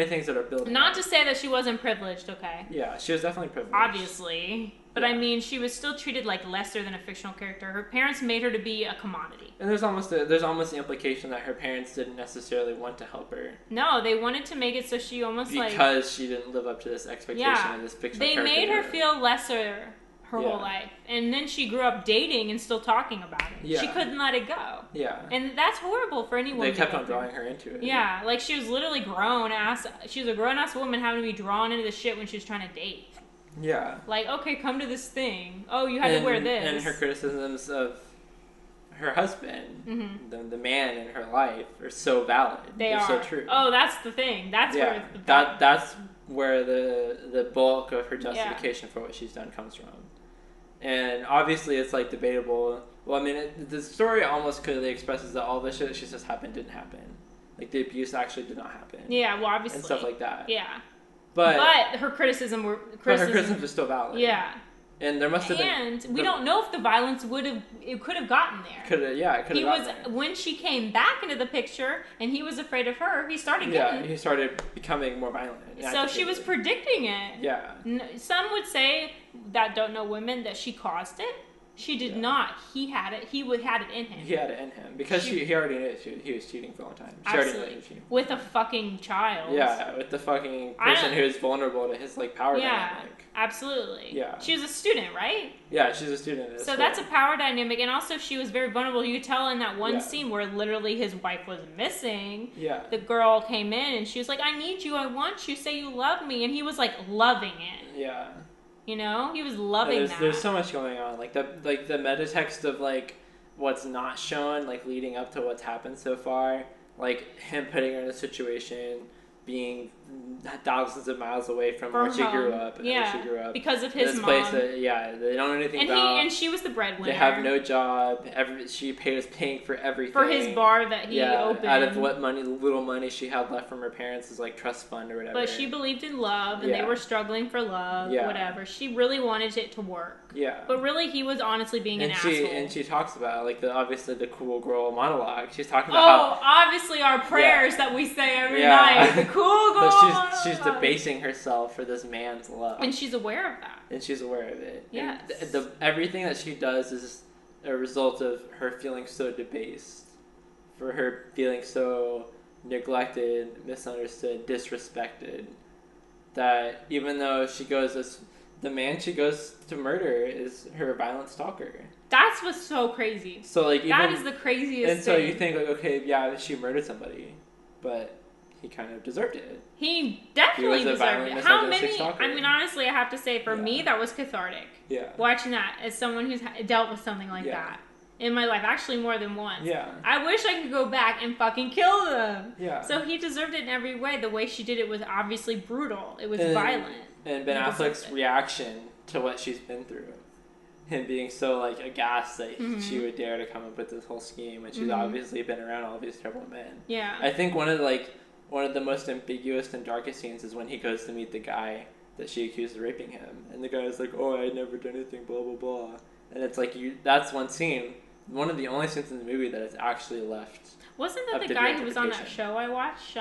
things that are built. Not to say that she wasn't privileged, okay? Yeah, she was definitely privileged. Obviously. But I mean, she was still treated like lesser than a fictional character. Her parents made her to be a commodity. And there's almost the implication that her parents didn't necessarily want to help her. No, they wanted to make it so she almost because she didn't live up to this expectation of this fictional character. They made her feel lesser her whole life. And then she grew up dating and still talking about it. Yeah. She couldn't let it go. Yeah. And that's horrible for anyone. They kept on drawing her into it. Yeah, like she was literally she was a grown-ass woman having to be drawn into the shit when she was trying to date. Yeah. Like, okay, come to this thing. Oh, you had to wear this. And her criticisms of her husband, the man in her life, are so valid. They're so true. Oh, that's the thing. That's where that's where the bulk of her justification for what she's done comes from. And obviously, it's like debatable. Well, I mean, the story almost clearly expresses that all the shit that she says happened didn't happen. Like the abuse actually did not happen. Yeah, well, obviously, and stuff like that. Yeah. But her criticisms were still valid. Yeah. And there must have been. And we don't know if the violence could have gotten there. It could have. When she came back into the picture and he was afraid of her, he started getting. Yeah, he started becoming more violent. So she was predicting it. Yeah. Some would say that don't know women that she caused it. She did not. He had it. He had it in him. He had it in him because he already knew he was cheating for a long time. She absolutely. Already knew he was cheating. With a fucking child. Yeah, with the fucking person who is vulnerable to his like power dynamic. Absolutely. Yeah. She was a student, right? Yeah, she's a student. So that's a power dynamic, and also she was very vulnerable. You could tell in that one scene where literally his wife was missing. Yeah. The girl came in and she was like, "I need you. I want you. Say you love me," and he was like loving it. Yeah. You know, he was loving that. There's so much going on, like the meta text of like what's not shown, like leading up to what's happened so far, like him putting her in a situation, being thousands of miles away from where she grew up. Yeah, where she grew up. Because of his this mom. Place that, they don't know anything about. And she was the breadwinner. They have no job. She was paying for everything. For his bar that he opened. Out of what little money she had left from her parents' like trust fund or whatever. But she believed in love, and they were struggling for love, whatever. She really wanted it to work. Yeah. But really, he was honestly being an asshole. And she talks about like obviously the cool girl monologue. She's talking about obviously our prayers that we say every night. The cool girl. But she's debasing herself for this man's love. And she's aware of that. And she's aware of it. Yes. And everything that she does is a result of her feeling so debased, for her feeling so neglected, misunderstood, disrespected, that even though the man she goes to murder is her violent stalker. That's what's so crazy. So like that is the craziest and so thing. You think like, okay, yeah, she murdered somebody, but he kind of deserved it. He definitely deserved it. How many? Stalker. I mean, honestly, I have to say, for me, that was cathartic. Yeah. Watching that as someone who's dealt with something like that in my life, actually more than once. Yeah. I wish I could go back and fucking kill them. Yeah. So he deserved it in every way. The way she did it was obviously brutal. It was violent. And Ben Affleck's reaction to what she's been through. Him being so like aghast that she would dare to come up with this whole scheme, and she's obviously been around all these terrible men. Yeah. I think one of the most ambiguous and darkest scenes is when he goes to meet the guy that she accused of raping him, and the guy's like, "Oh, I never done anything, blah blah blah," and it's like that's one scene, one of the only scenes in the movie that is actually left. Wasn't that the guy who was on that show I watched?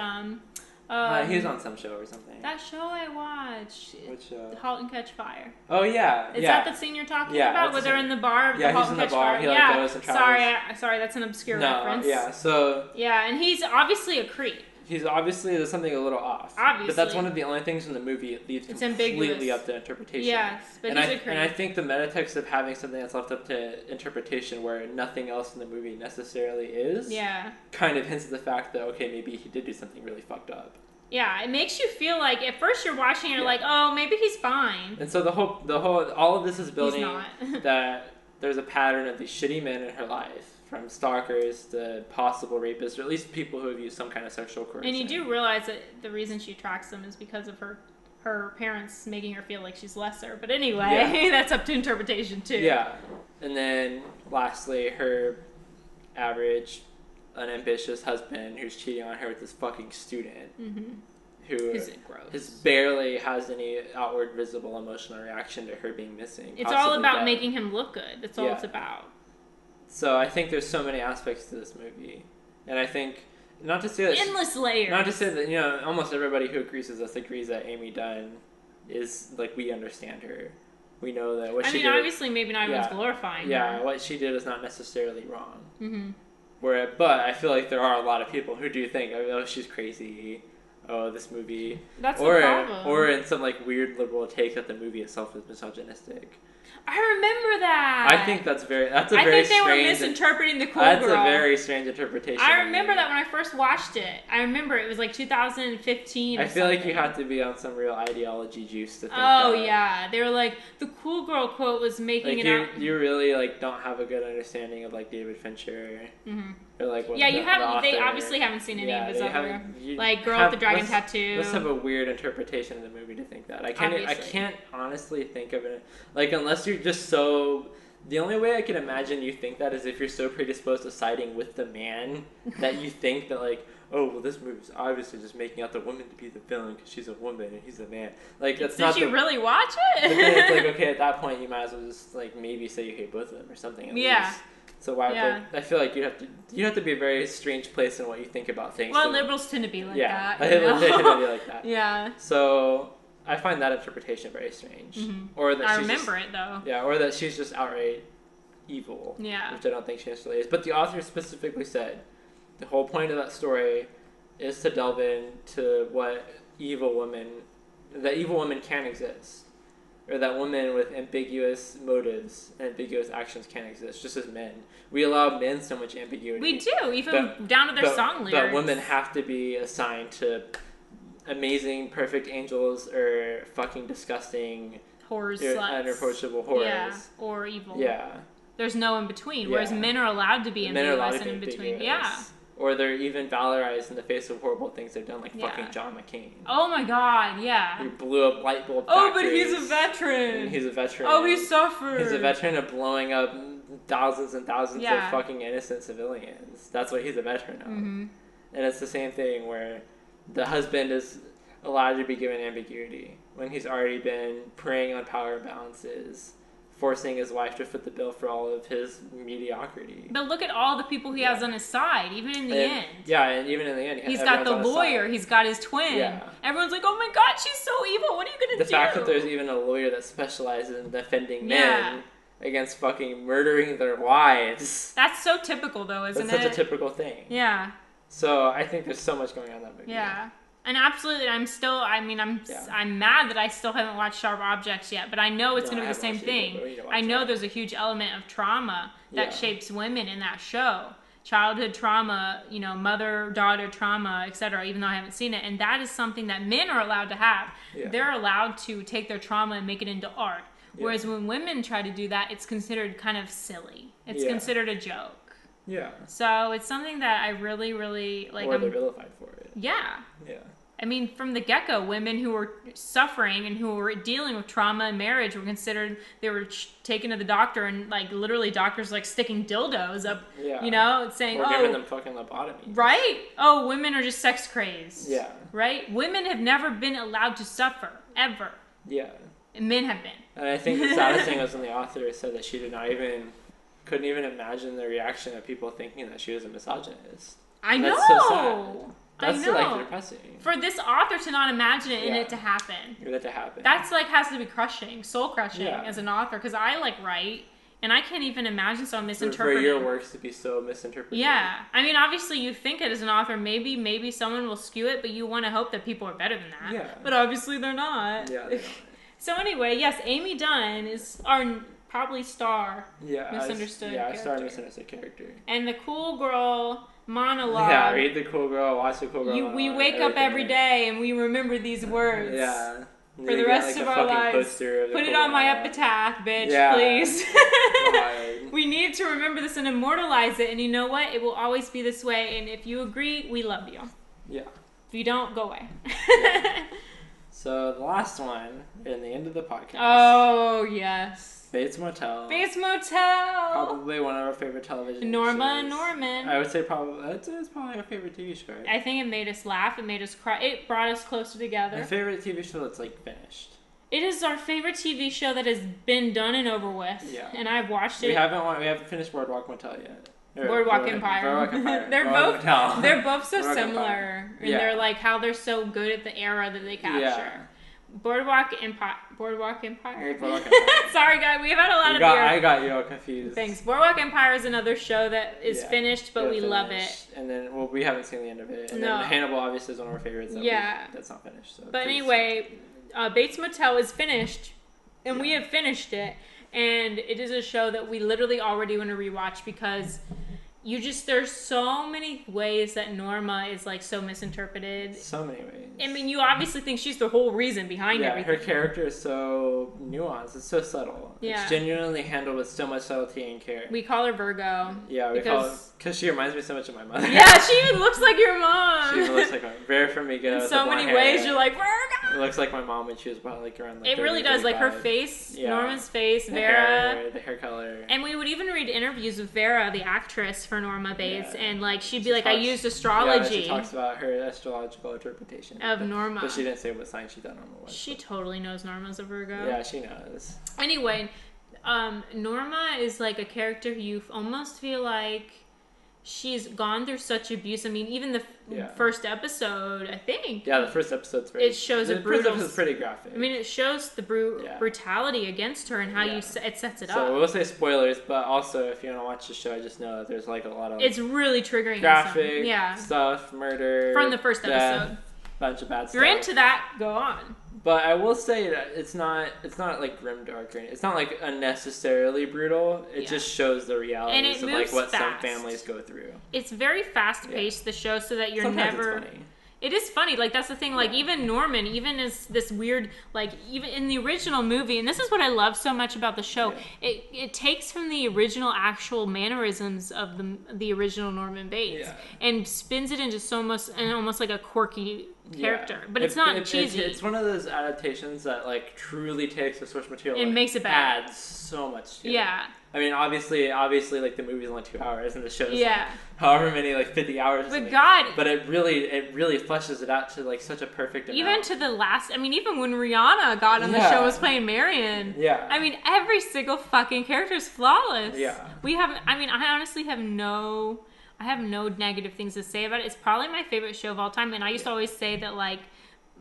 He was on some show or something. That show I watched. Which show? *Halt and Catch Fire*. Oh yeah. Is that the scene you're talking about? Where they're in the bar? Yeah, *Halt he's in and the Catch bar. Fire*? He like goes and travels. Sorry, that's an obscure reference. Yeah. So. Yeah, and he's obviously a creep. He's obviously, there's something a little off. Obviously. But that's one of the only things in the movie it leaves completely up to interpretation. Yes, but he's a creep. And I think the metatext of having something that's left up to interpretation where nothing else in the movie necessarily is, kind of hints at the fact that, okay, maybe he did do something really fucked up. Yeah, it makes you feel like, at first you're watching it, you're like, oh, maybe he's fine. And so all of this is building he's not. that there's a pattern of these shitty men in her life. From stalkers to possible rapists, or at least people who have used some kind of sexual coercion. And you do realize that the reason she attracts them is because of her parents making her feel like she's lesser. But anyway, that's up to interpretation too. Yeah. And then lastly, her average, unambitious husband who's cheating on her with this fucking student. Who barely has any outward visible emotional reaction to her being missing. It's all about making him look good. That's all it's about. So I think there's so many aspects to this movie, and I think not to say that endless layers. Not to say that almost everybody who agrees with us agrees that Amy Dunne is like, we understand her, we know that what she did. I mean, obviously, maybe not everyone's glorifying her. Yeah, what she did is not necessarily wrong. But I feel like there are a lot of people who do think, oh, she's crazy. Oh, this movie. That's the problem. Or in some like weird liberal take that the movie itself is misogynistic. I remember that. I think that's a very strange. I think they were misinterpreting the cool girl. That's a very strange interpretation. I remember that when I first watched it. I remember it was like 2015 or I feel like you have to be on some real ideology juice to think yeah. They were like, the cool girl quote was making you really like don't have a good understanding of like David Fincher. Or like what they obviously haven't seen any of his other like Girl with the Dragon Tattoo. Let's have a weird interpretation of the movie to think that. I can't honestly think of it like, unless you're just so. The only way I can imagine you think that is if you're so predisposed to siding with the man that you think that like, oh well, this movie's obviously just making out the woman to be the villain because she's a woman and he's a man. Like that's not. Did you really watch it? But then it's like, okay, at that point you might as well just like maybe say you hate both of them or something. At least. So why? Yeah. I feel like you have to be a very strange place in what you think about things. Well, liberals tend to be like that. They tend to be like that. Yeah. So I find that interpretation very strange. Or that I remember it though. Yeah, or that she's just outright evil. Yeah. Which I don't think she necessarily is. But the author specifically said the whole point of that story is to delve into what evil women can exist. Or that women with ambiguous motives and ambiguous actions can exist, just as men. We allow men so much ambiguity. We do, even down to their song lyrics. But women have to be assigned to amazing, perfect angels or fucking disgusting... Whores, sluts. Unapproachable horrors. Yeah, or evil. Yeah. There's no in-between, whereas men are allowed to be ambiguous and in-between. Yeah. Or they're even valorized in the face of horrible things they've done, like fucking John McCain. Oh my god, yeah. He blew up light bulb factories. Oh, but he's a veteran. He's a veteran. Oh, he suffered. He's a veteran of blowing up thousands and thousands of fucking innocent civilians. That's what he's a veteran of. And it's the same thing where the husband is allowed to be given ambiguity when he's already been preying on power imbalances, forcing his wife to foot the bill for all of his mediocrity. But look at all the people he has on his side, even in the end. Yeah, and even in the end. He's got the lawyer, he's got his twin. Yeah. Everyone's like, oh my god, she's so evil, what are you going to do? The fact that there's even a lawyer that specializes in defending men against fucking murdering their wives. That's so typical though, isn't it? That's such a typical thing. Yeah. So I think there's so much going on in that movie. Yeah. And absolutely, I'm mad that I still haven't watched Sharp Objects yet, but I know it's going to be the same thing. I know there's a huge element of trauma that shapes women in that show. Childhood trauma, mother-daughter trauma, etc., even though I haven't seen it. And that is something that men are allowed to have. Yeah. They're allowed to take their trauma and make it into art. Whereas when women try to do that, it's considered kind of silly. It's considered a joke. Yeah. So it's something that I really, really like. Or they're vilified for it. Yeah. Yeah. I mean, from the get-go, women who were suffering and who were dealing with trauma in marriage were considered, they were taken to the doctor and, like, literally doctors, like, sticking dildos up, saying, or giving them fucking lobotomies. Right? Oh, women are just sex crazed. Yeah. Right? Women have never been allowed to suffer, ever. Yeah. And men have been. And I think the saddest thing was when the author said that she couldn't even imagine the reaction of people thinking that she was a misogynist. I know! That's so sad. That's I know. like depressing. For this author to not imagine it and it to happen. For that to happen. That's like has to be crushing, soul crushing as an author. Because I like write. And I can't even imagine someone misinterpreting. For your works to be so misinterpreted. Yeah. I mean, obviously you think it as an author. Maybe someone will skew it, but you want to hope that people are better than that. Yeah. But obviously they're not. Yeah, they're not. So anyway, yes, Amy Dunne is our probably star misunderstood character. Star misunderstood character. And the cool girl monologue. Yeah, read the cool girl, watch the cool girl. We wake up every day and we remember these words. Yeah. For the rest of our lives. Put it on my epitaph, bitch, please. We need to remember this and immortalize it. And you know what? It will always be this way. And if you agree, we love you. Yeah. If you don't, go away. So the last one in the end of the podcast. Oh, yes. Bates Motel. Bates Motel. Probably one of our favorite television Norma shows. and Norman. I would say it's probably our favorite TV show. Right? I think it made us laugh. It made us cry. It brought us closer together. My favorite TV show that's like finished. It is our favorite TV show that has been done and over with. Yeah. And I've watched it. We haven't finished Boardwalk Motel yet. Boardwalk Empire. Boardwalk Empire. They're both so similar. And they're like how they're so good at the era that they capture. Yeah. Boardwalk Empire. Sorry, guys. We've had a lot of beer. I got you all confused. Thanks. Boardwalk Empire is another show that is finished, but we love it. And then, we haven't seen the end of it. And then Hannibal obviously is one of our favorites. That's not finished. So but anyway, Bates Motel is finished, and we have finished it. And it is a show that we literally already want to rewatch because there's so many ways that Norma is like so misinterpreted. So many ways. I mean, you obviously think she's the whole reason behind everything. Her character is so nuanced. It's so subtle. Yeah. It's genuinely handled with so much subtlety and care. We call her Virgo. Yeah, because she reminds me so much of my mother. Yeah, she even looks like your mom. She even looks like very Flamingo. In so many ways, you're like, Virgo! It looks like my mom when she was about like around like It really does. 35. Like her face, Norma's face, Vera. The hair color. And we would even read interviews with Vera, the actress for Norma Bates, and like she'd be I used astrology. Yeah, she talks about her astrological interpretation of Norma. But she didn't say what sign she thought Norma was. She totally knows Norma's a Virgo. Yeah, she knows. Anyway, Norma is like a character who you almost feel like she's gone through such abuse. I mean, even the first episode, I think. Yeah, the first episode's it shows a brutal. It's pretty graphic. I mean, it shows the brutality against her and how it sets it up. So we'll say spoilers, but also if you want to watch the show, just know that there's like a lot of. It's really triggering. Graphic stuff, murder from the first episode. Bunch of bad stuff. If you're into that, go on. But I will say that it's not like grimdark or anything. It's not like unnecessarily brutal. It just shows the realities of like what some families go through. It's very fast paced, the show, so that you're Sometimes never. It's funny. It is funny, like that's the thing. Like even Norman, even as this weird, like even in the original movie, and this is what I love so much about the show. It takes from the original actual mannerisms of the original Norman Bates and spins it into almost like a quirky character, but it's not cheesy. It's one of those adaptations that like truly takes the source material and makes it better. Adds so much to it. Yeah. I mean, obviously, like the movie's only 2 hours, and the show's like, however many, like 50 hours. But God, but it really fleshes it out to like such a perfect amount. Even to the last. I mean, even when Rihanna got on the show was playing Marion. Yeah. I mean, every single fucking character is flawless. Yeah. I honestly have no negative things to say about it. It's probably my favorite show of all time, and I used to always say that like,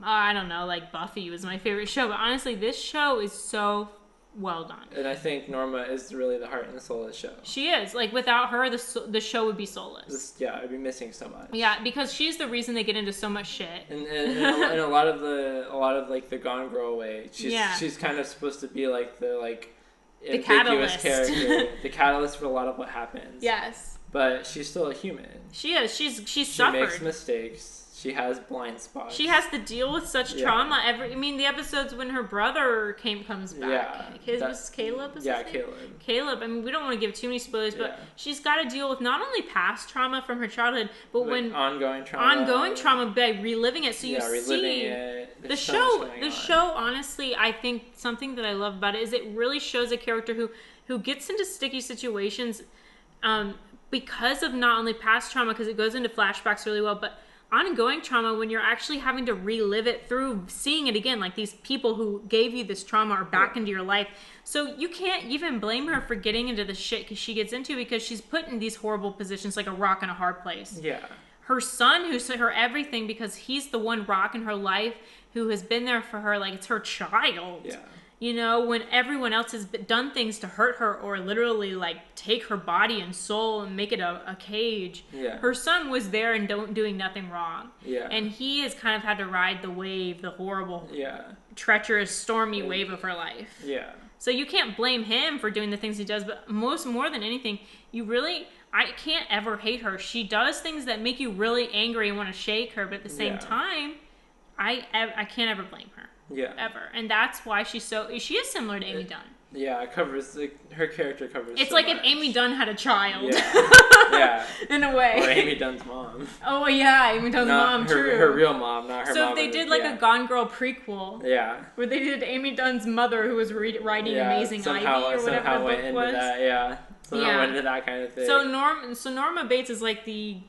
I don't know, like Buffy was my favorite show, but honestly, this show is so well done. And I think Norma is really the heart and the soul of the show. She is. Like, without her, the show would be soulless. I'd be missing so much. Yeah, because she's the reason they get into so much shit. And a lot of like the Gone Girl way. She's kind of supposed to be like the catalyst character, the catalyst for a lot of what happens. Yes. But she's still a human. She is. She She suffered. makes mistakes. She has blind spots. She has to deal with such trauma. The episodes when her brother comes back. Was Caleb? Caleb. I mean, we don't want to give too many spoilers, but she's got to deal with not only past trauma from her childhood, but when ongoing trauma by reliving it. So you see it. The show. Honestly, I think something that I love about it is it really shows a character who gets into sticky situations, because of not only past trauma, because it goes into flashbacks really well, but ongoing trauma when you're actually having to relive it through seeing it again. Like these people who gave you this trauma are back into your life. So you can't even blame her for getting into the shit she gets into, because she's put in these horrible positions like a rock in a hard place. Yeah. her son, who's her everything, because he's the one rock in her life who has been there for her, like it's her child. Yeah. You know, when everyone else has done things to hurt her or literally like take her body and soul and make it a cage. Yeah. Her son was there and doing nothing wrong. Yeah. And he has kind of had to ride the wave, the horrible, treacherous, stormy wave of her life. Yeah. So you can't blame him for doing the things he does, but more than anything, I can't ever hate her. She does things that make you really angry and want to shake her, but at the same time, I can't ever blame her. Yeah. Ever. And that's why she is similar to Amy Dunne. Yeah, it covers, like, her character covers It's so like much. if Amy Dunne had a child. Yeah. Yeah. In a way. Or Amy Dunne's mom. Oh, yeah, Amy Dunne's mom, true. Her real mom, not her mom. So if they did, like, a Gone Girl prequel. Yeah. Where they did Amy Dunne's mother, who was writing Amazing Ivy, or whatever the book was. Somehow went into that kind of thing. So Norma Bates is like the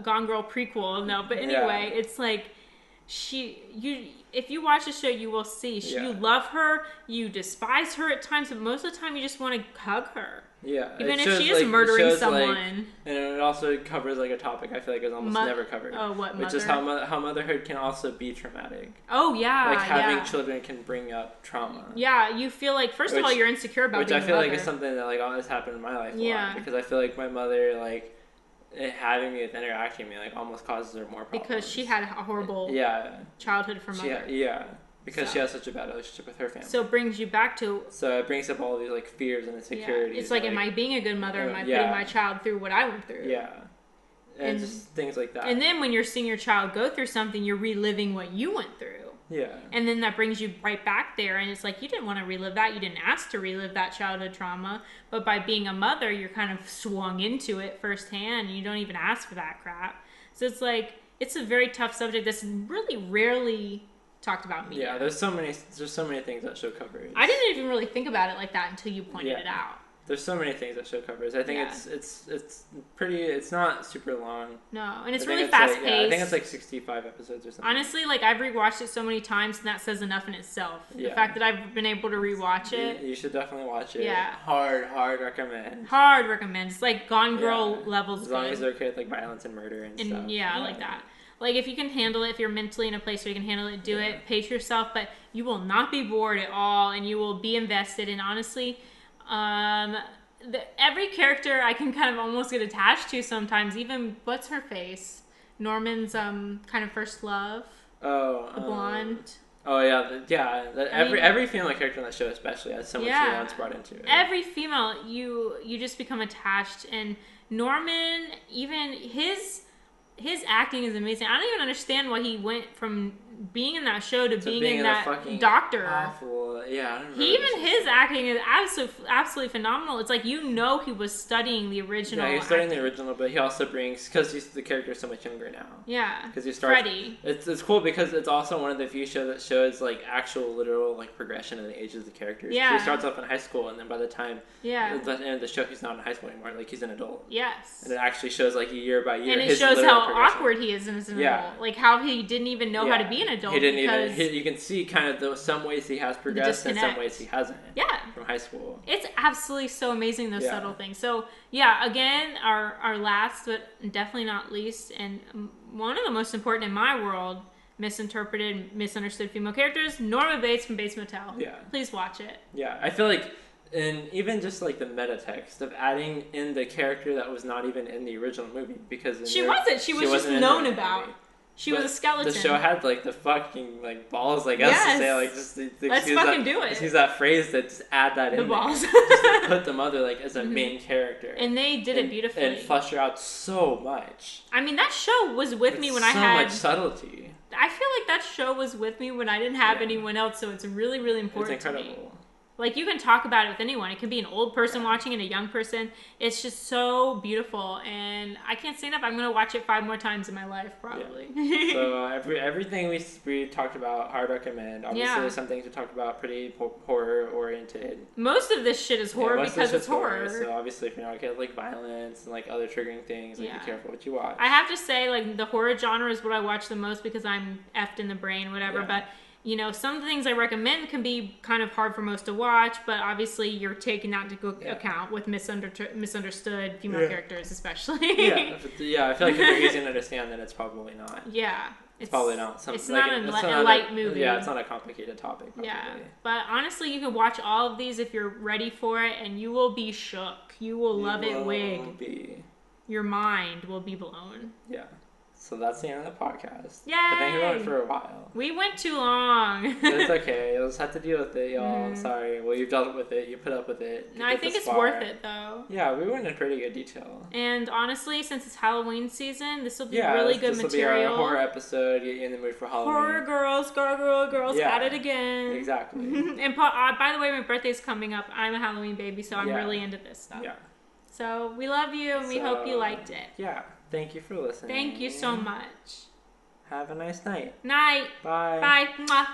Gone Girl prequel. No, but anyway, it's like if you watch the show, you will see you love her, you despise her at times, but most of the time you just want to hug her. Yeah, even if she is murdering someone. Like, and it also covers like a topic I feel like is almost never covered. Oh, what? Which is how motherhood can also be traumatic. Oh yeah, like having children can bring up trauma. Yeah, you feel like of all you're insecure about which being I feel a like mother. is something that like always happened in my life. A lot, because I feel like my mother having me with interacting with me like almost causes her more problems. Because she had a horrible childhood from mother. Because she has such a bad relationship with her family. So it brings you back to... So it brings up all these like fears and insecurities. Yeah. It's like, am I being a good mother? Am I putting my child through what I went through? Yeah. And just things like that. And then when you're seeing your child go through something, you're reliving what you went through. Yeah. And then that brings you right back there, and it's like you didn't want to relive that. You didn't ask to relive that childhood trauma, but by being a mother, you're kind of swung into it firsthand. And you don't even ask for that crap. So it's like it's a very tough subject that's really rarely talked about media. Yeah, there's so many things that show covers. I didn't even really think about it like that until you pointed it out. There's so many things that show covers. I think it's pretty. It's not super long. No, and it's really fast paced. I think it's like 65 episodes or something. Honestly, like I've rewatched it so many times, and that says enough in itself. Yeah. The fact that I've been able to rewatch it. You should definitely watch it. Yeah. Hard recommend. Hard recommend. It's like Gone Girl levels. As long as they're okay with like violence and murder and stuff. Yeah, like that. Like, if you can handle it, if you're mentally in a place where you can handle it, do it. Pace yourself, but you will not be bored at all, and you will be invested. And honestly, every character I can kind of almost get attached to sometimes. Even, what's her face? Norman's kind of first love. Oh. The blonde. Oh, yeah. Every female character in that show especially has someone she once brought into it. Every female, you just become attached. And Norman, even his acting is amazing. I don't even understand why he went from being in that show to being in that doctor. Awful. Yeah. His acting is absolutely phenomenal. It's like he was studying the original. Yeah, he's studying the original, but he also brings because the character is so much younger now. Yeah. Because he starts. Freddie. It's cool because it's also one of the few shows that shows like actual literal like progression in the ages of the characters. Yeah. He starts off in high school, and then by the time at the end of the show, he's not in high school anymore. Like he's an adult. Yes. And it actually shows like year by year. And it shows how awkward he is as an adult. Like how he didn't even know how to be an adult. He didn't even. You can see kind of some ways he has progressed and some ways he hasn't. Yeah. From high school. It's absolutely so amazing, those subtle things. So yeah, again, our last but definitely not least, and one of the most important in my world, misinterpreted, misunderstood female characters, Norma Bates from Bates Motel. Yeah. Please watch it. Yeah, I feel like. And even just like the meta text of adding in the character that was not even in the original movie because she was just known about. She was a skeleton. The show had like the fucking like balls, like us to say like just let's fucking do it. Just use that phrase that just add that in. The balls. Just to put the mother like as a main character. And they did it beautifully. And flesh her out so much. I mean, that show was with me when I had so much subtlety. I feel like that show was with me when I didn't have anyone else, so it's really, really important to me. Like, you can talk about it with anyone. It could be an old person watching it, a young person. It's just so beautiful, and I can't say enough. I'm going to watch it 5 more times in my life, probably. Yeah. So everything we talked about, hard recommend. Obviously, there's some things we talked about pretty horror-oriented. Most of this shit is horror because it's horror. So obviously, if you're not okay with like violence and like other triggering things, like, be careful what you watch. I have to say, like, the horror genre is what I watch the most because I'm effed in the brain, whatever, but... you know, some things I recommend can be kind of hard for most to watch, but obviously you're taking that into account with misunderstood female characters, especially. Yeah, I feel like if they're easy to understand, then it's probably not. Yeah. It's probably not. It's not a light movie. Yeah, it's not a complicated topic. Probably. Yeah, but honestly, you can watch all of these if you're ready for it, and you will be shook. You will love it, Wig. Your mind will be blown. Yeah. So that's the end of the podcast. Yay! I think we went for a while. We went too long. It's okay. You'll just have to deal with it, y'all. Sorry. Well, you've dealt with it. You put up with it. No, I think it's worth it, though. Yeah, we went in pretty good detail. And honestly, since it's Halloween season, this will be really good material. This will be our horror episode. Get you in the mood for Halloween. Horror girls, gargoyle girls, at it again. Exactly. And by the way, my birthday's coming up. I'm a Halloween baby, so I'm really into this stuff. Yeah. So we love you, and we hope you liked it. Yeah. Thank you for listening. Thank you so much. Have a nice night. Night. Bye. Bye. Mwah.